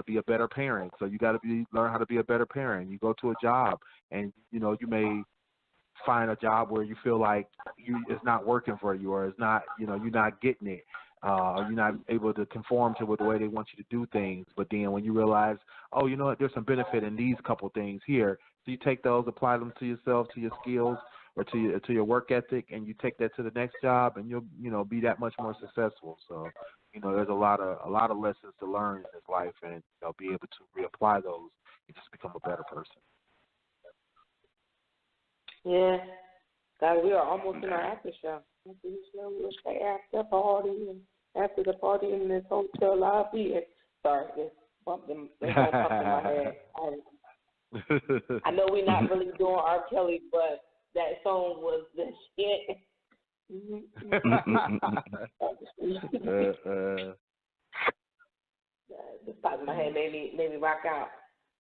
be a better parent. So you got to learn how to be a better parent. You go to a job, and you know, you may find a job where you feel like it's not working for you, or it's not, you know, you're not getting it, or you're not able to conform to the way they want you to do things. But then when you realize, oh, you know what, there's some benefit in these couple things here, so you take those, apply them to yourself, to your skills, or to your work ethic, and you take that to the next job, and you'll, you know, be that much more successful. So, you know, there's a lot of lessons to learn in this life, and, you know, be able to reapply those and just become a better person. Yeah. Guys, we are almost in our after show. After the show, we'll say after party and after the party in this hotel lobby. And sorry, this bumped in, they don't pump in my head. I know we're not really doing R. Kelly, but that song was the shit. The top of my head made me rock out.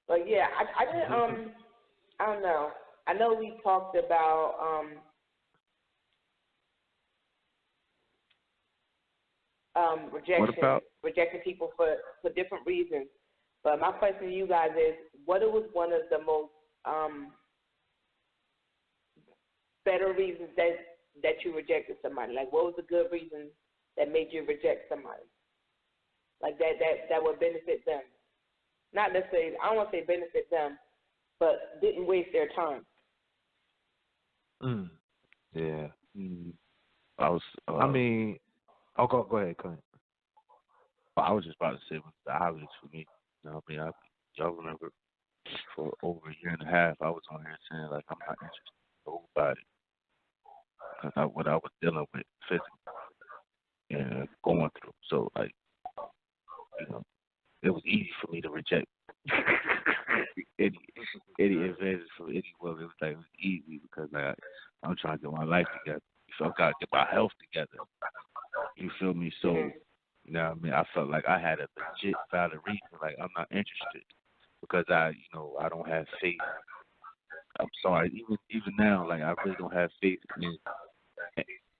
But yeah, I didn't I don't know. I know we talked about rejection, rejecting people for different reasons. But my question to you guys is, what was one of the most better reasons that you rejected somebody? Like, what was a good reason that made you reject somebody? Like that would benefit them. Not necessarily, I don't want to say benefit them, but didn't waste their time. Yeah. I was. I mean, go ahead, Clint. I was just about to say it was the obvious for me. You know, I mean, y'all remember for over a year and a half, I was on here saying like I'm not interested in nobody because what I was dealing with physically and going through. So like, you know, it was easy for me to reject any advantage from any woman. It was easy because like I'm trying to get my life together. So I gotta get my health together. You feel me? So, you know what I mean? I felt like I had a legit valid reason, like I'm not interested because I don't have faith. I'm sorry, even now, like I really don't have faith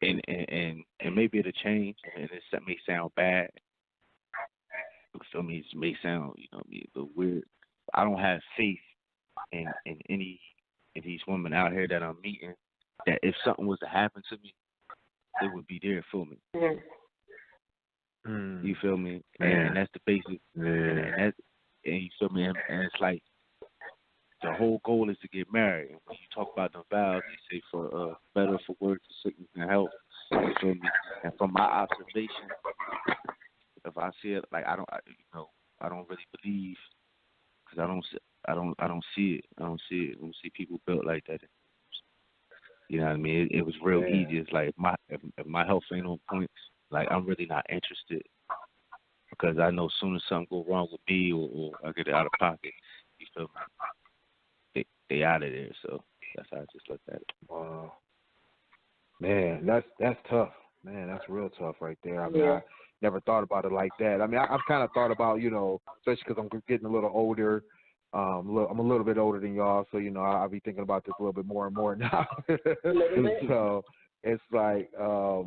and maybe it'll change and it may sound bad. You feel me? It may sound, but weird. I don't have faith in any of these women out here that I'm meeting that if something was to happen to me, they would be there for me. You feel me? And that's the basic. And you feel me? And it's like the whole goal is to get married. And when you talk about the vows, they say for better for worse, for sickness and health. You feel me? And from my observation, if I see it, like I don't really believe because I don't see it. I don't see it. I don't see people built like that. You know what I mean? It was real easy. It's like if my health ain't on point, like I'm really not interested because I know as soon as something go wrong with me or I get it out of pocket, you feel me? They out of there. So that's how I just looked at it. Wow. Man, that's tough. Man, that's real tough right there. I mean, I never thought about it like that. I mean, I've kind of thought about, especially because I'm getting a little older. I'm a little bit older than y'all, so I'll be thinking about this a little bit more and more now. So it's like, I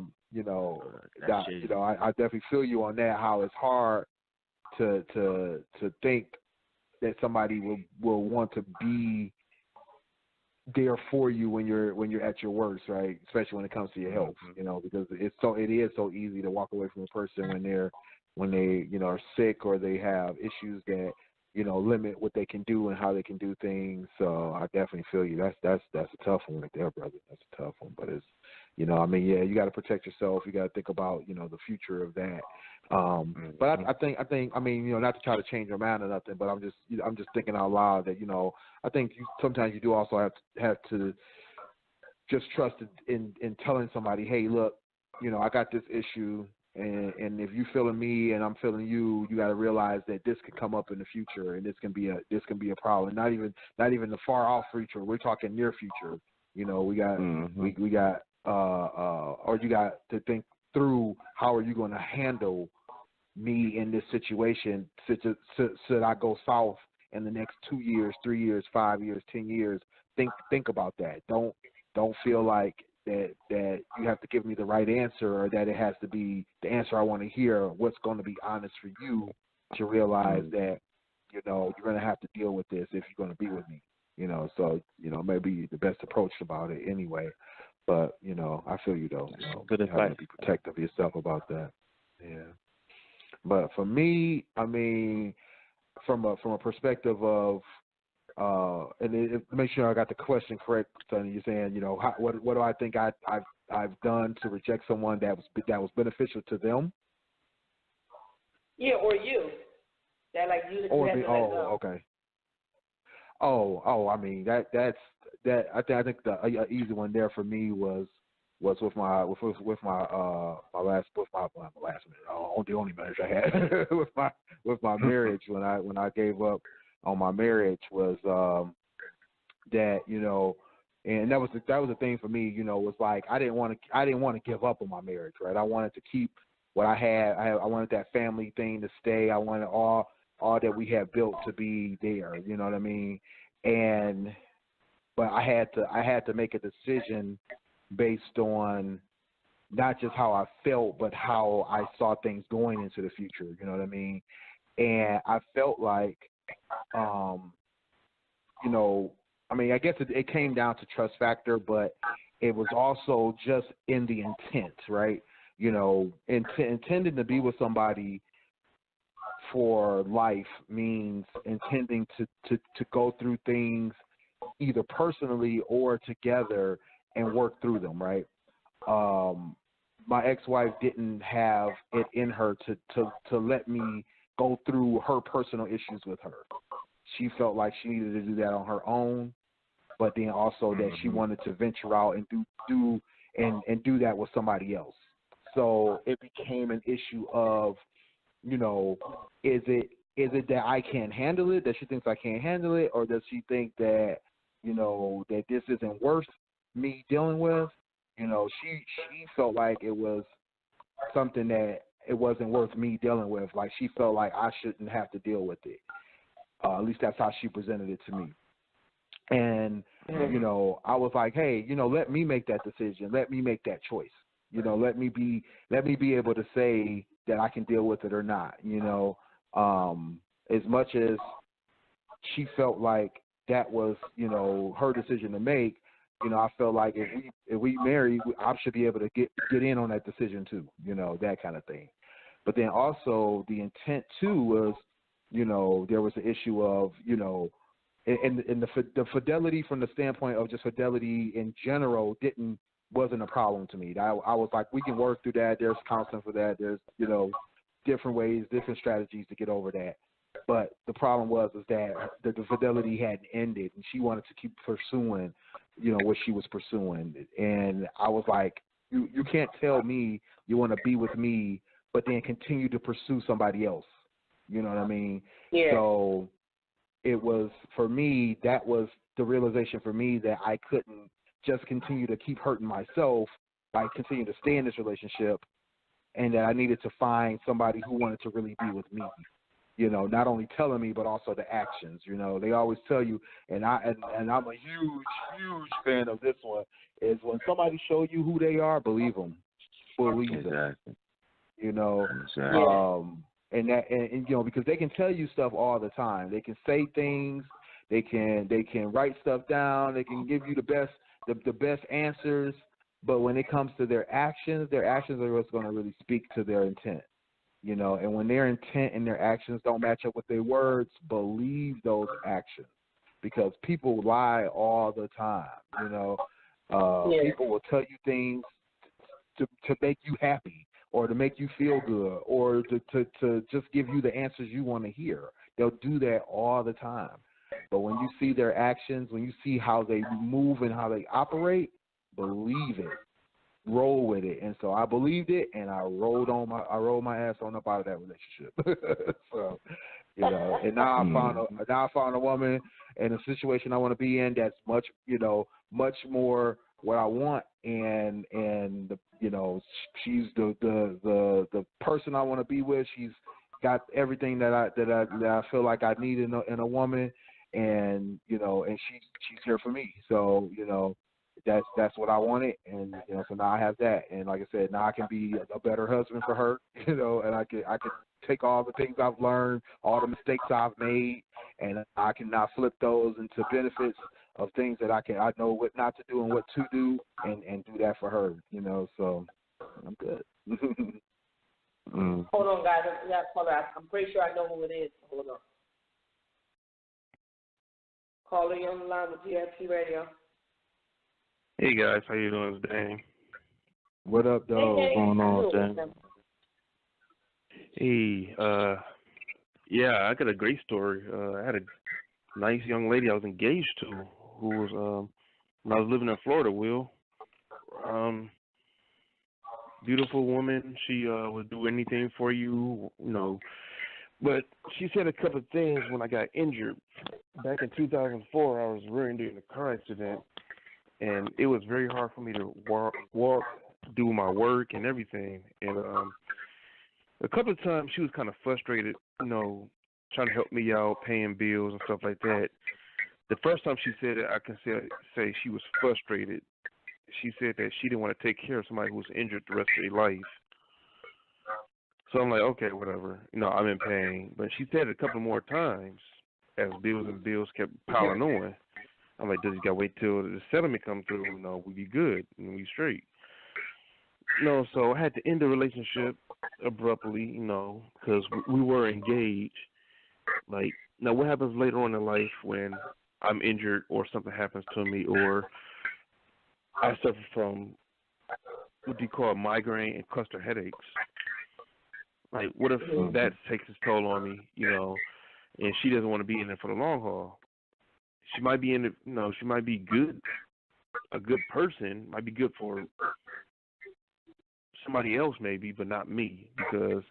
definitely feel you on that. How it's hard to think that somebody will want to be there for you when you're at your worst, right? Especially when it comes to your health, because it is so easy to walk away from a person when they are sick or they have issues that limit what they can do and how they can do things. So I definitely feel you. That's a tough one right there, brother. That's a tough one. But it's you got to protect yourself. You got to think about the future of that. But I think not to try to change your mind or nothing, but I'm just thinking out loud that I think sometimes you do also have to just trust in telling somebody, hey, look, I got this issue. And if you feeling me and I'm feeling you, you got to realize that this could come up in the future, and this can be a problem. Not even the far off future. We're talking near future. We got we got or you got to think through how are you going to handle me in this situation. Should I go south in the next 2 years, 3 years, 5 years, 10 years? Think about that. Don't feel like that you have to give me the right answer or that it has to be the answer I want to hear. What's going to be honest for you to realize that, you're going to have to deal with this if you're going to be with me, so, maybe the best approach about it anyway. But, I feel you though, good advice. You have to be protective of yourself about that. Yeah. But for me, I mean, from a perspective of, and make sure I got the question correct, Sonny. You're saying, what do I think I've done to reject someone that was beneficial to them? Yeah, or you. That like you. Or me. Oh, okay. Oh, I mean that's that. I think the easy one there for me was was with my the only marriage I had with my marriage when I gave up on my marriage was that, you know, and that was the thing for me, you know, was like I didn't want to give up on my marriage, right? I wanted to keep what I had. I wanted that family thing to stay. I wanted all that we had built to be there, you know what I mean? But I had to make a decision based on not just how I felt, but how I saw things going into the future, you know what I mean? And I felt like, you know, I mean, I guess it came down to trust factor, but it was also just in the intent, right? You know, intending to be with somebody for life means intending to go through things either personally or together and work through them, right? My ex-wife didn't have it in her to let me go through her personal issues with her. She felt like she needed to do that on her own, but then also that she wanted to venture out and do that with somebody else. So it became an issue of, you know, is it that I can't handle it, that she thinks I can't handle it, or does she think that, you know, that this isn't worth me dealing with? You know, she felt like it was something that it wasn't worth me dealing with. Like she felt like I shouldn't have to deal with it. At least that's how she presented it to me. And, you know, I was like, hey, you know, let me make that decision. Let me make that choice. You know, let me be able to say that I can deal with it or not. You know, as much as she felt like that was, you know, her decision to make, you know, I felt like if we marry, I should be able to get in on that decision too. You know, that kind of thing. But then also the intent too was, you know, there was the issue of, you know, and the fidelity from the standpoint of just fidelity in general wasn't a problem to me. I was like, we can work through that. There's counseling for that. There's, you know, different ways, different strategies to get over that. But the problem was that the fidelity hadn't ended, and she wanted to keep pursuing, you know, what she was pursuing. And I was like, you can't tell me you want to be with me, but then continue to pursue somebody else. You know what I mean? Yeah. So it was, for me, that was the realization for me that I couldn't just continue to keep hurting myself by continuing to stay in this relationship, and that I needed to find somebody who wanted to really be with me. You know, not only telling me, but also the actions. You know, they always tell you, and I'm a huge fan of this one, is when somebody show you who they are, believe them. Believe them. You know, and you know, because they can tell you stuff all the time. They can say things. They can write stuff down. They can give you the best answers. But when it comes to their actions are what's going to really speak to their intent. You know, and when their intent and their actions don't match up with their words, believe those actions, because people lie all the time. You know, people will tell you things to make you happy, or to make you feel good, or to just give you the answers you want to hear. They'll do that all the time. But when you see their actions, when you see how they move and how they operate, believe it. Roll with it. And so I believed it, and I rolled my ass on up out of that relationship. So, you know, and now I found a woman in a situation I want to be in that's much more what I want, and you know, she's the person I want to be with. She's got everything that I feel like I need in a woman, and you know, and she's here for me. So, you know, that's what I wanted, and you know, so now I have that, and like I said, now I can be a better husband for her, you know, and I can take all the things I've learned, all the mistakes I've made, and I can now flip those into benefits of things that I know what not to do and what to do, and do that for her, you know. So I'm good. Hold on, guys. I'm pretty sure I know who it is. Hold on. Caller, you on the line with GFT Radio. Hey guys, how you doing today? What up, dog? What's going on, Dan? Hey, yeah, I got a great story. I had a nice young lady I was engaged to, who was when I was living in Florida, Will. beautiful woman. She would do anything for you, you know. But she said a couple of things when I got injured. Back in 2004, I was rearing in a car accident, and it was very hard for me to walk, do my work and everything. And a couple of times she was kind of frustrated, you know, trying to help me out, paying bills and stuff like that. The first time she said it, I can say she was frustrated. She said that she didn't want to take care of somebody who was injured the rest of their life. So I'm like, okay, whatever. You know, I'm in pain. But she said it a couple more times as bills and bills kept piling on. I'm like, does you got to wait till the settlement come through? You know, we be good and we straight. You know, so I had to end the relationship abruptly, you know, because we were engaged. Like, now what happens later on in life when I'm injured or something happens to me or I suffer from what do you call migraine and cluster headaches? Like, what if that takes its toll on me, you know, and she doesn't want to be in it for the long haul? She might be in it, you know, she might be good, a good person, might be good for somebody else maybe, but not me, because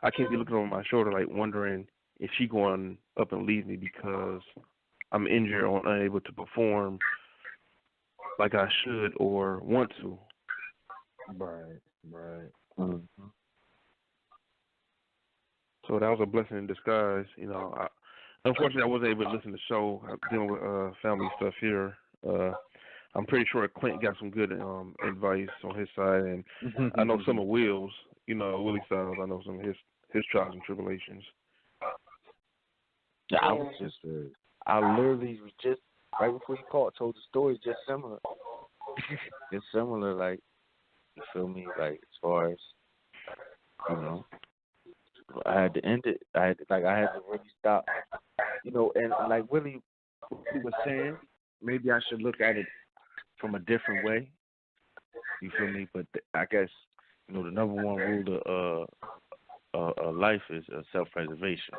I can't be looking over my shoulder like wondering if she going up and leave me because I'm injured or unable to perform like I should or want to. Right. Mm-hmm. So that was a blessing in disguise. You know, unfortunately, I wasn't able to listen to the show. I'm dealing with family stuff here. I'm pretty sure Clint got some good advice on his side, and I know some of Will's. You know, Willie Styles. I know some of his trials and tribulations. Yeah, I was just, I literally was just right before you called, told the story just similar. It's similar, like, you feel me? Like, as far as, you know, I had to end it. I had to really stop, you know, and like Willie was saying, maybe I should look at it from a different way. You feel me? But I guess, you know, the number one rule of life is self-preservation.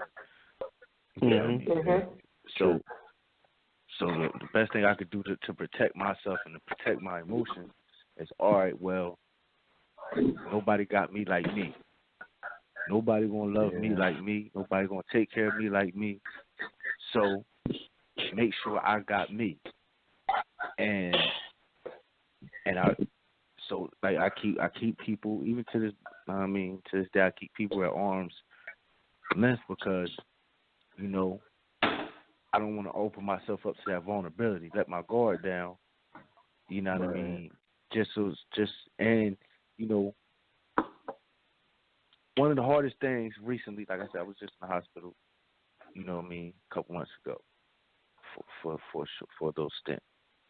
Mm-hmm. So the best thing I could do to protect myself and to protect my emotions is, all right, well, nobody got me like me. Nobody gonna love me like me. Nobody gonna take care of me like me. So make sure I got me. And I keep people, even to this, to this day, I keep people at arm's length because, you know, I don't want to open myself up to that vulnerability, let my guard down. You know what I mean? And you know, one of the hardest things recently, like I said, I was just in the hospital, you know what I mean, a couple months ago for those stints.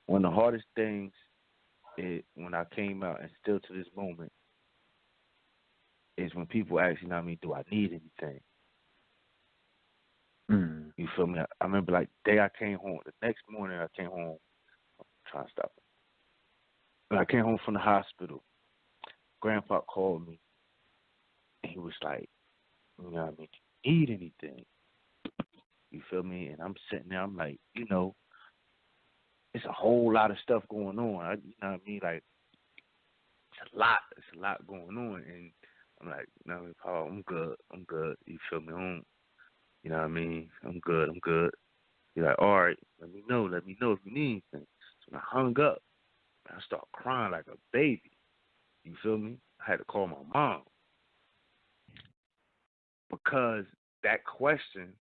One of the hardest things when I came out, and still to this moment, is when people ask, you know what I mean, do I need anything? You feel me? I remember, like, the day I came home, the next morning I came home, I'm trying to stop it. When I came home from the hospital, Grandpa called me, and he was like, you know what I mean, do you need anything? You feel me? And I'm sitting there, I'm like, you know, it's a whole lot of stuff going on. You know what I mean? Like, it's a lot going on. And I'm like, you know what I mean, Paul, I'm good. You feel me? You know what I mean? I'm good. He's like, all right, let me know if you need anything. So when I hung up, I started crying like a baby. You feel me? I had to call my mom. Because that question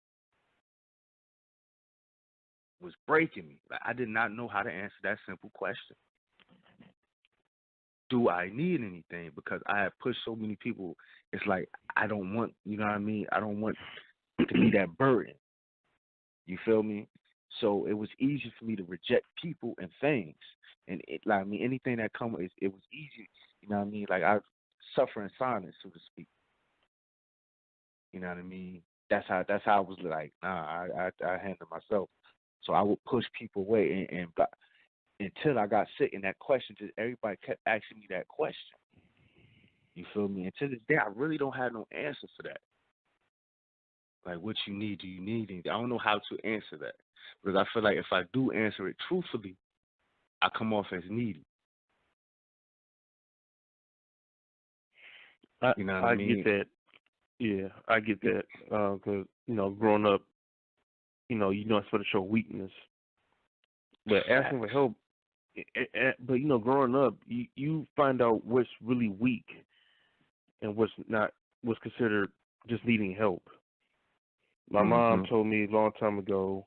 was breaking me. Like, I did not know how to answer that simple question. Do I need anything? Because I have pushed so many people. It's like, I don't want, you know what I mean? I don't want to be that burden. You feel me? So it was easy for me to reject people and things. And anything that comes, it was easy. You know what I mean? Like, I suffer in silence, so to speak. You know what I mean? That's how I was like, nah, I handle myself. So I would push people away and until I got sick, and that question, just everybody kept asking me that question. You feel me? And to this day, I really don't have no answer for that. Like, what you need? Do you need anything? I don't know how to answer that, because I feel like if I do answer it truthfully, I come off as needy. You know what I I mean? get that. Yeah, I get that. Because growing up, you're not supposed to show weakness, but asking for help. But growing up, you find out what's really weak and what's considered just needing help. My mom told me a long time ago,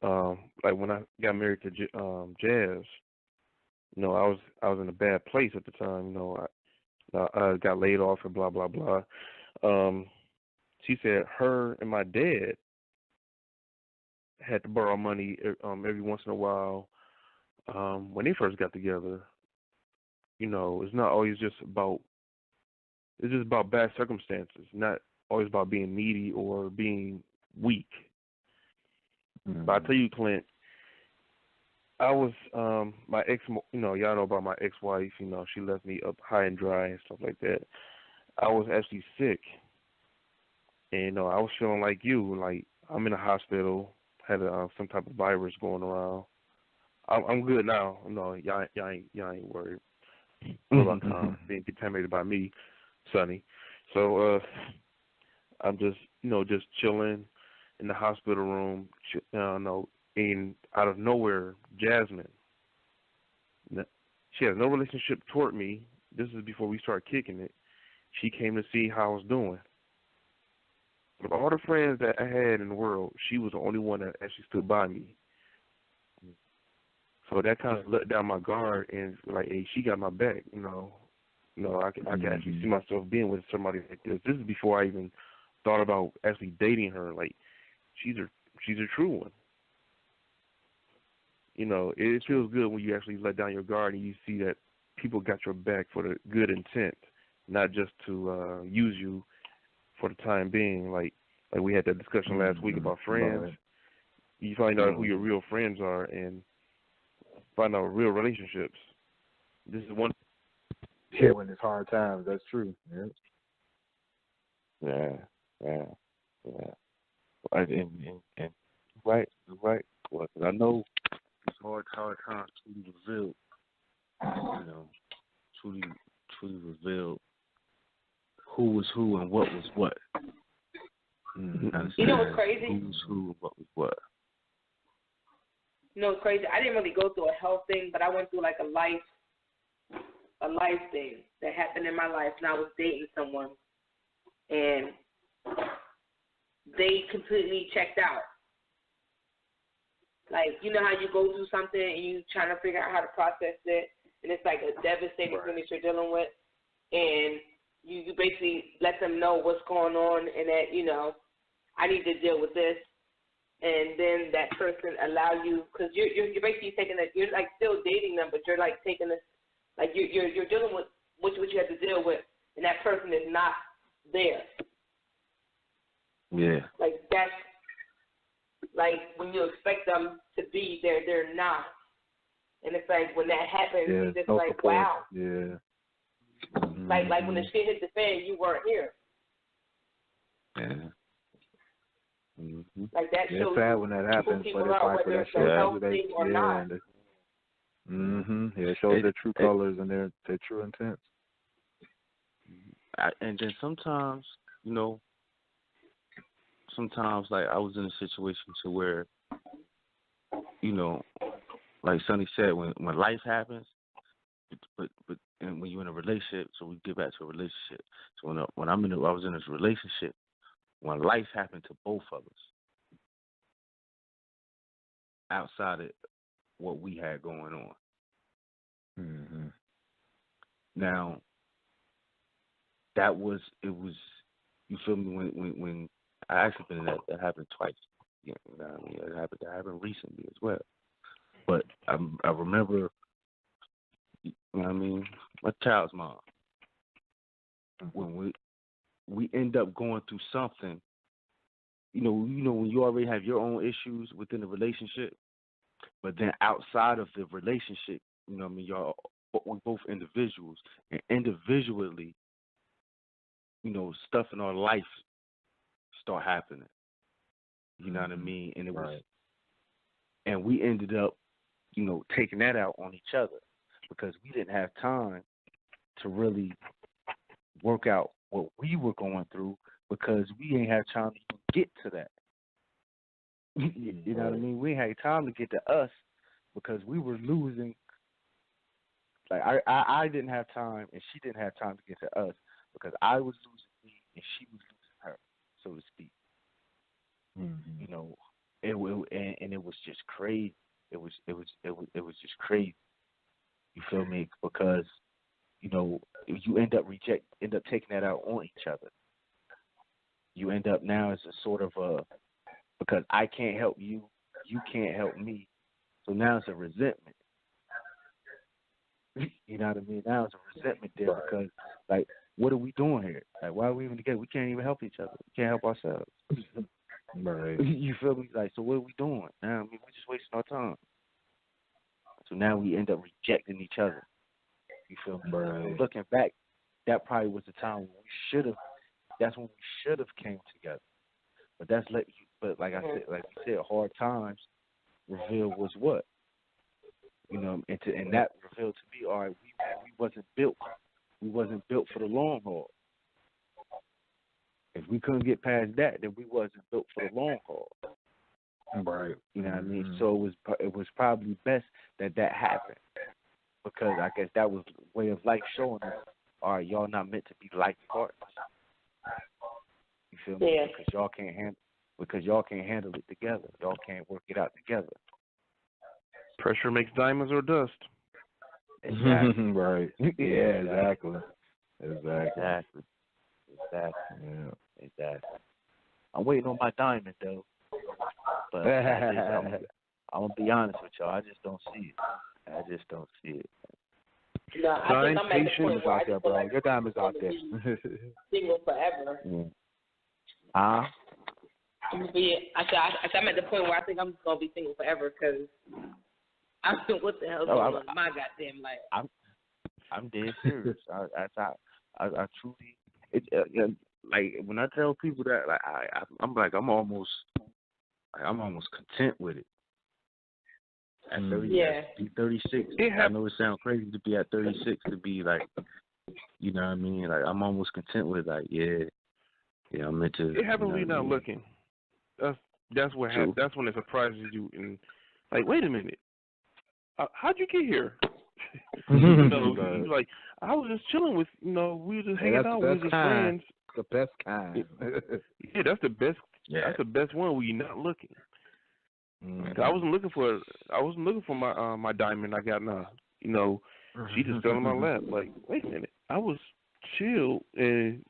like when I got married to Jazz, I was in a bad place at the time. I got laid off and blah blah blah. She said her and my dad had to borrow money every once in a while when they first got together. It's not always just about. It's just about bad circumstances, not always about being needy or being weak. But I tell you, Clint, I was my ex. Y'all know about my ex-wife. She left me up high and dry and stuff like that. I was actually sick, and I was feeling like you. Like I'm in a hospital, had some type of virus going around. I'm good now. No, y'all ain't worried about being contaminated by me, Sonny. So I'm just just chilling in the hospital room. And out of nowhere, Jasmine. She has no relationship toward me. This is before we started kicking it. She came to see how I was doing. Of all the friends that I had in the world, she was the only one that actually stood by me. So that kind of let down my guard and like, hey, she got my back. I can actually see myself being with somebody like this. This is before I even thought about actually dating her. Like, she's a true one. It feels good when you actually let down your guard and you see that people got your back for the good intent, not just to use you for the time being. Like we had that discussion last week about friends. Right. You find out who your real friends are and find out real relationships. This is one. Yeah, when it's hard times, that's true. Yeah. And right. Well, 'cause I know it's hard times truly revealed. Truly revealed who was who and what was what. You know what's crazy? Who was who and what was what. You know what's crazy? I didn't really go through a health thing, but I went through like a life thing that happened in my life, and I was dating someone, and they completely checked out. Like, you know how you go through something and you trying to figure out how to process it, and it's like a devastating thing that you're dealing with, and you basically let them know what's going on and that, I need to deal with this, and then that person allow you, because you're basically taking it, you're like still dating them, but you're like taking this, like you're dealing with what you have to deal with, and that person is not there. Yeah. Like that's like when you expect them to be there, they're not. And it's like when that happens, it's just like, support. Wow. Yeah. Like when the shit hit the fan, you weren't here. Yeah. Like that shows. It's sad when that happens, but it's like that shows who they or not. Yeah, it shows their true colors and their true intents. And then sometimes, like I was in a situation to where, like Sonny said, when life happens, but and when you're in a relationship, so we get back to a relationship. So I was in this relationship, when life happened to both of us, outside of what we had going on. Now, it was, you feel me, when I actually been in that happened twice. It happened recently as well. But I remember, my child's mom. When we end up going through something, when you already have your own issues within the relationship, but then outside of the relationship, y'all, we're both individuals, and individually, stuff in our life start happening. You know what I mean? And it was, and we ended up, taking that out on each other because we didn't have time to really, work out what we were going through because we ain't have time to even get to that. You know what I mean? We ain't had time to get to us because we were losing. Like I didn't have time and she didn't have time to get to us because I was losing me and she was losing her, so to speak. Mm-hmm. You know, and it was just crazy. It was just crazy. You feel me? Because you know you end up taking that out on each other. You end up now as a sort of a because I can't help you, you can't help me. So now it's a resentment. You know what I mean? Now it's a resentment there because, like, what are we doing here? Like, why are we even together? We can't even help each other. We can't help ourselves. Right. You feel me? Like, so what are we doing? Now, I mean, we're just wasting our time. So now we end up rejecting each other. You feel me? Right. So looking back, that probably was the time when that's when we should have came together. But but like I said, like you said, hard times reveal was what? You know, and that revealed to me, all right, we wasn't built for the long haul. If we couldn't get past that, then we wasn't built for the long haul. Right. You know what I mean? So it was probably best that happened because I guess that was the way of life showing us, all right, y'all not meant to be life partners. You feel me? Yeah. Because y'all can't handle it together. Y'all can't work it out together. Pressure makes diamonds or dust. Exactly. Right. Yeah, exactly. Yeah. I'm waiting on my diamond though. But I'm gonna be honest with y'all. I just don't see it. No, I think I'm at the point where I out there, just feel bro. like Your diamond's out there. single forever. Yeah. I'm at the point where I think I'm just gonna be single forever because I mean, what the hell's going on in my goddamn life? I'm dead serious. I truly like when I tell people that like I'm almost content with it. At 36, I know it sounds crazy to be at 36 to be like, you know what I mean? Like I'm almost content with like, yeah, I'm into. It happens when you're not looking. That's what happens. That's when it surprises you and like, wait a minute, how'd you get here? Like I was just chilling with, we were just hanging out, we were just friends. The best kind. Yeah, that's the best. Yeah. That's the best one when you're not looking. Mm-hmm. I wasn't looking for my diamond I got now. She just fell in my lap. Like, wait a minute, I was chill and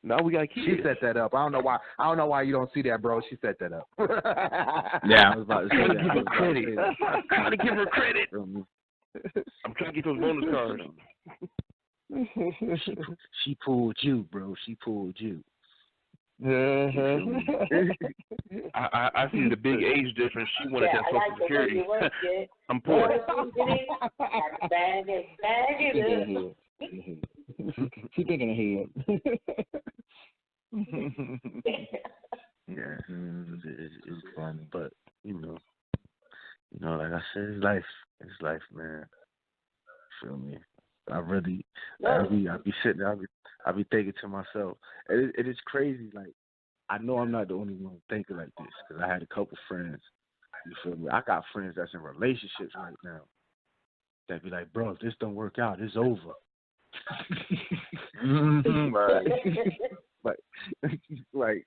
now we got kids. She set that up. I don't know why you don't see that, bro. She set that up. Yeah, I was about to say I'm that. trying to give her credit. I'm trying to give her credit. I'm trying to get those bonus cards. She pulled you, bro. She pulled you. I see the big age difference. She wanted that Social Security. I'm poor. She's thinking ahead. Yeah, it's funny, but like I said, it's life. It's life, man. Feel me? I be sitting there, I be thinking to myself, it is crazy. Like I know I'm not the only one thinking like this because I had a couple friends. You feel me? I got friends that's in relationships right now that be like, bro, if this don't work out, it's over. Right. like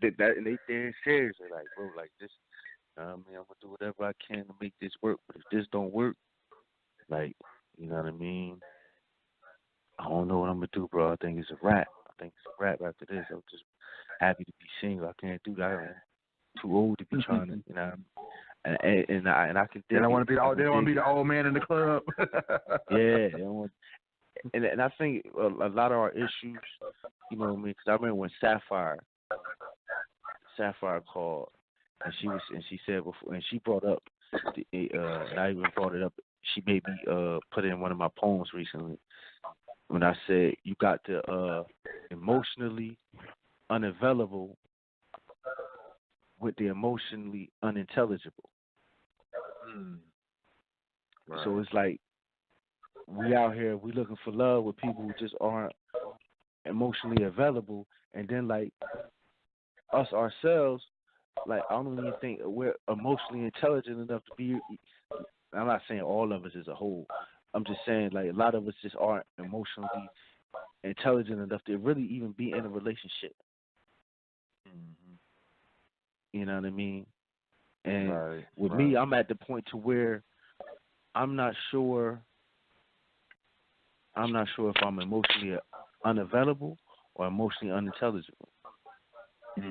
that, and they damn serious. They're like, bro, like this. I'm gonna do whatever I can to make this work. But if this don't work, like, you know what I mean? I don't know what I'm gonna do, bro. I think it's a wrap. After this. I'm just happy to be single. I can't do that. I'm too old to be trying to, And I can. They don't want to be the old man in the club. Yeah, they don't want. And I think a lot of our issues, because I remember when Sapphire called, and she said before, and she brought up, and I even brought it up. She made me put it in one of my poems recently when I said you got the emotionally unavailable with the emotionally unintelligible. Right. So it's like we out here, we looking for love with people who just aren't emotionally available, and then like us ourselves, like I don't even think we're emotionally intelligent enough to be. I'm not saying all of us as a whole. I'm just saying like a lot of us just aren't emotionally intelligent enough to really even be in a relationship. You know what I mean? And with me, I'm at the point to where I'm not sure if I'm emotionally unavailable or emotionally unintelligible. You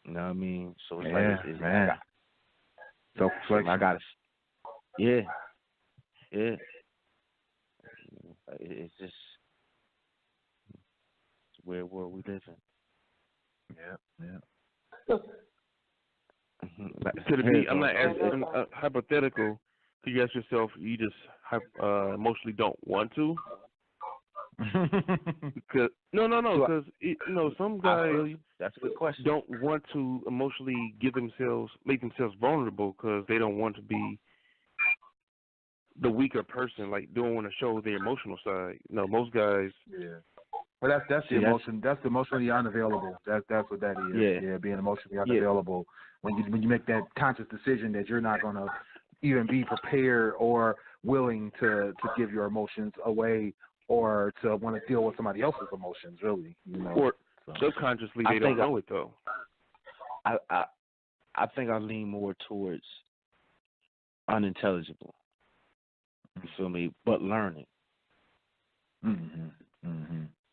know what I mean? So it's like, man. Self-reflection. I got it. Yeah. It's just it's a weird world we live in. Yeah. Could it be? I'm not asking hypothetical. Could you ask yourself? You just emotionally don't want to? Because some guys that's a good question. Don't want to emotionally make themselves vulnerable because they don't want to be the weaker person. Like, don't want to show their emotional side. Most guys. Yeah. Well, that's the emotion. That's emotionally unavailable. That's what that is. Yeah, being emotionally unavailable. When you make that conscious decision that you're not going to even be prepared or willing to give your emotions away or to want to deal with somebody else's emotions, really. Or subconsciously they don't know it though. I think I lean more towards unintelligible. You feel me? But learning.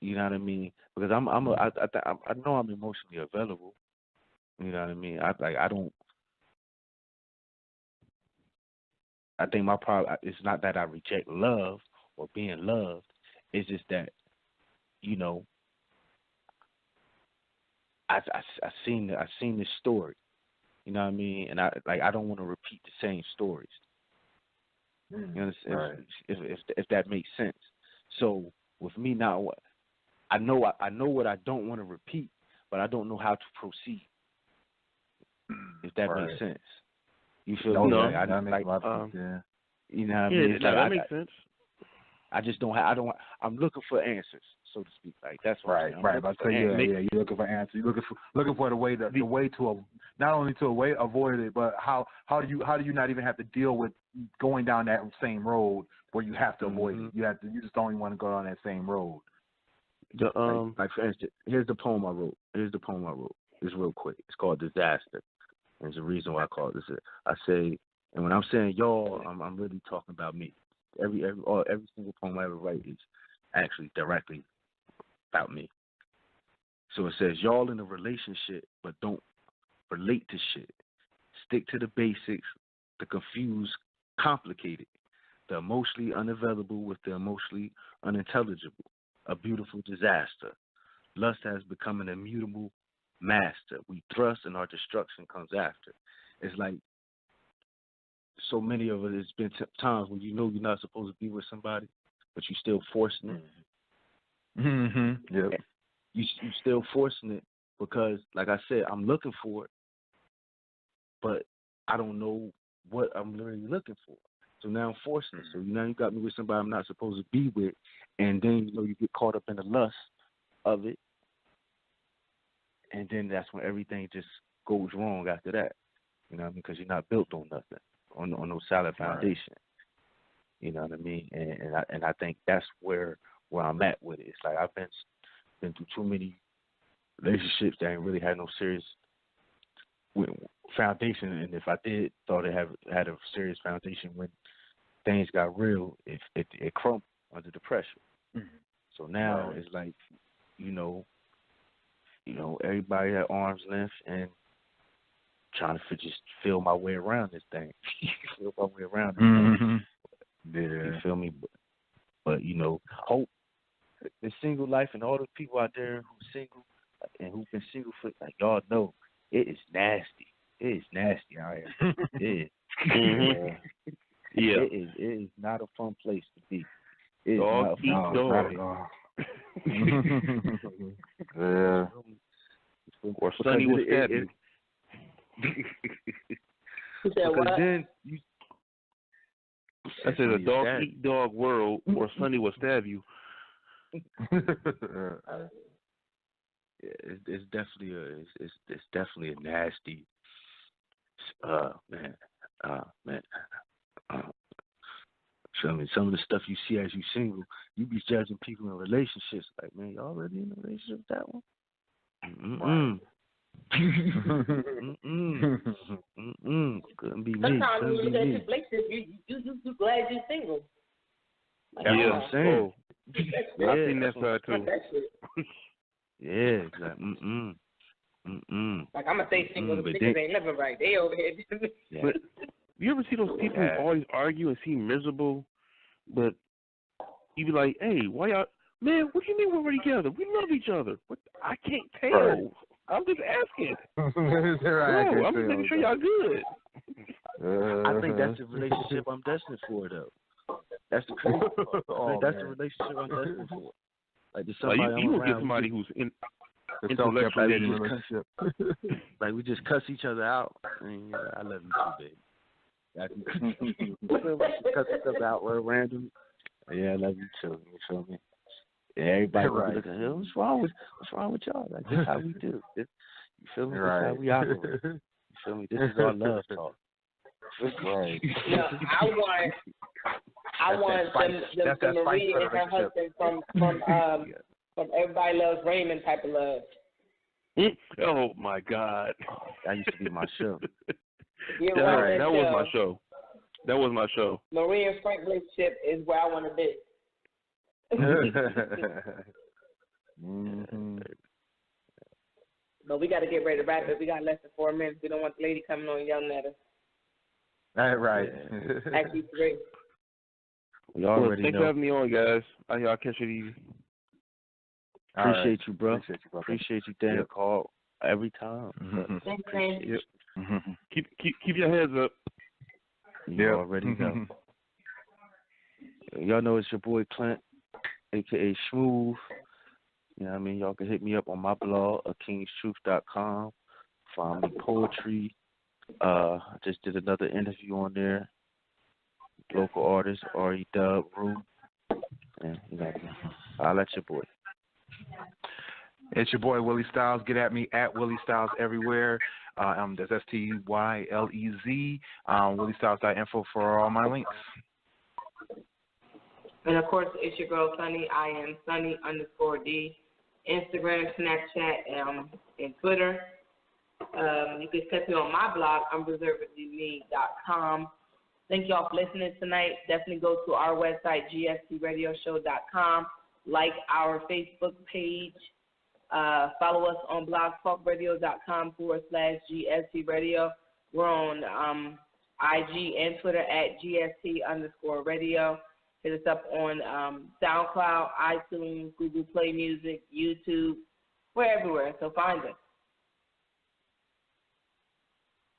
You know what I mean? Because I know I'm emotionally available. You know what I mean? I think my problem is not that I reject love or being loved. It's just that, I seen this story. You know what I mean? And I don't want to repeat the same stories. You understand? If that makes sense. So with me now, I know what I don't want to repeat, but I don't know how to proceed. If that makes sense. You feel me? That makes a lot of sense. Yeah. You know what I mean? That makes sense. I just don't have. I'm looking for answers, so to speak. Like that's what I'm saying. Right. But you're looking for answers. You're looking for the way to not only to avoid it, but how do you not even have to deal with going down that same road where you have to avoid it? You just don't even want to go down that same road. Like for instance, here's the poem I wrote. It's real quick. It's called Disaster. There's a reason why I call it this. I say, and when I'm saying y'all, I'm really talking about me. Every single poem I ever write is actually directly about me. So it says, y'all in a relationship, but don't relate to shit. Stick to the basics, the confused, complicated, the emotionally unavailable with the emotionally unintelligible. A beautiful disaster. Lust has become an immutable master. We thrust and our destruction comes after. It's like so many of us, it's been times when you know you're not supposed to be with somebody, but you still forcing it. Yep. You still forcing it because, like I said, I'm looking for it, but I don't know what I'm really looking for. So now I'm forcing it. So now you got me with somebody I'm not supposed to be with, and then you get caught up in the lust of it, and then that's when everything just goes wrong after that. You know what I mean? Because you're not built on nothing, on no solid foundation. You know what I mean? And I think that's where I'm at with it. It's like I've been through too many relationships that ain't really had no serious foundation, and if I did thought it had a serious foundation, when things got real, it crumbled under the pressure. So now it's like, everybody at arm's length and trying to just feel my way around this thing. Feel my way around this thing. Yeah. You feel me? But hope the single life and all the people out there who's single and who've been single for, like, y'all know, it is nasty. It is nasty out here. It is. Yeah. It is not a fun place to be. It is dog not a fun dog. Yeah. Or Sonny will stab you. What? Then I said a dog eat dog world, or Sonny will stab you. It's definitely a nasty man. Feel me? Some of the stuff you see as you single, you be judging people in relationships like, man, y'all really in a relationship with that one? Couldn't be me. Sometimes when Couldn't you be get me. to places, you glad you're single. Like, That's Yeah. what I'm saying. I've seen that side too. Yeah, like Like, I'm going to stay single. The but niggas then- ain't living right. They over here. Yeah. But you ever see those people who always argue and seem miserable, but you be like, hey, why y'all, man, what do you mean we're together? We love each other. What? I can't tell. Right. I'm just asking. Right, No, I'm just making sure y'all good. I think that's the relationship I'm destined for, though. That's the crazy part. Oh, That's man. the relationship I'm destined for. Like, there's Like, somebody you I'm will get around. somebody who's The intellectual. self-deprecating just relationship. Like, we just cuss each other out. And you're like, I love you too, baby. Cuss each other out random. Yeah, I love you too. You feel me? Yeah, everybody Right. looking at him. What's wrong with y'all? Like, this is how we do. You feel me? Right. This is how we operate. You feel me? This is our love talk. Right. No, I want That's the that spice Marie for the and her relationship. husband from Everybody Loves Raymond type of love. Oh, my God. That used to be my show. You're That, right. that was my show. That was my show. Marie and Frank relationship is where I want to be. Mm-hmm. But we got to get ready to wrap it. We got less than 4 minutes. We don't want the lady coming on and yelling at us. Right. Actually, 3. We already Thanks know. for having me on, guys. Y'all catch it easy. Appreciate you, bro. Appreciate you, Dan call every time. Thanks, man. Yep. Keep your heads up. You already know. Y'all know it's your boy Clint, a.k.a. Smooth. You know what I mean? Y'all can hit me up on my blog, akingstruth.com. Find me poetry. I just did another interview on there. Local artist, R.E. Room. And, you know, I'll let your boy. It's your boy Willie Styles. Get at me at Willie Styles everywhere. That's STYLEZ. WillieStyles.info for all my links. And, of course, it's your girl, Sunny. I am Sunny_D. Instagram, Snapchat, and Twitter. You can catch me on my blog, unreservedlyme.com. Thank y'all for listening tonight. Definitely go to our website, gstradioshow.com. Like our Facebook page. Follow us on blogtalkradio.com/GST Radio. We're on IG and Twitter at GST_radio. Hit us up on SoundCloud, iTunes, Google Play Music, YouTube. We're everywhere, so find us.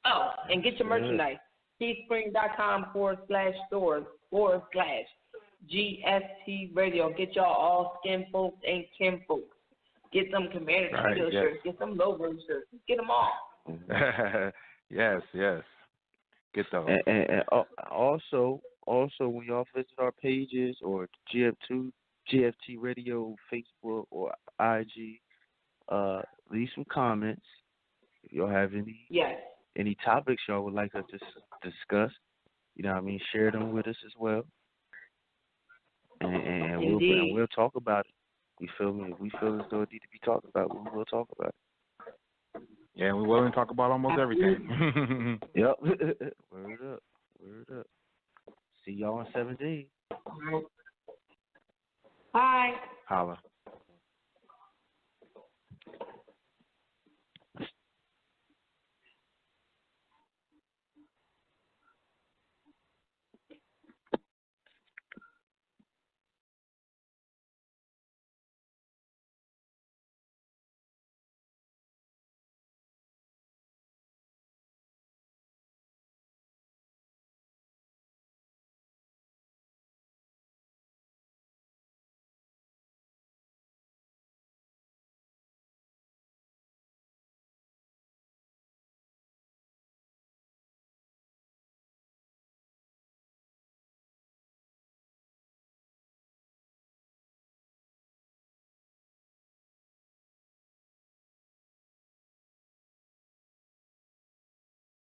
Oh, and get your merchandise. teespring.com/stores/GST Radio. Get y'all all skin folks and kin folks. Get some Commander Radio shirts. Get some logo shirts. Get them all. Yes. Get those. And also, when y'all visit our pages or GFT Radio, Facebook, or IG, leave some comments. If y'all have any topics y'all would like us to discuss, you know what I mean, share them with us as well. And we'll talk about it. You feel me? If we feel as though it need to be talked about, we will talk about it. Yeah, we're willing to talk about almost everything. Yep. Word up. See y'all in 7 days. Bye. Holla.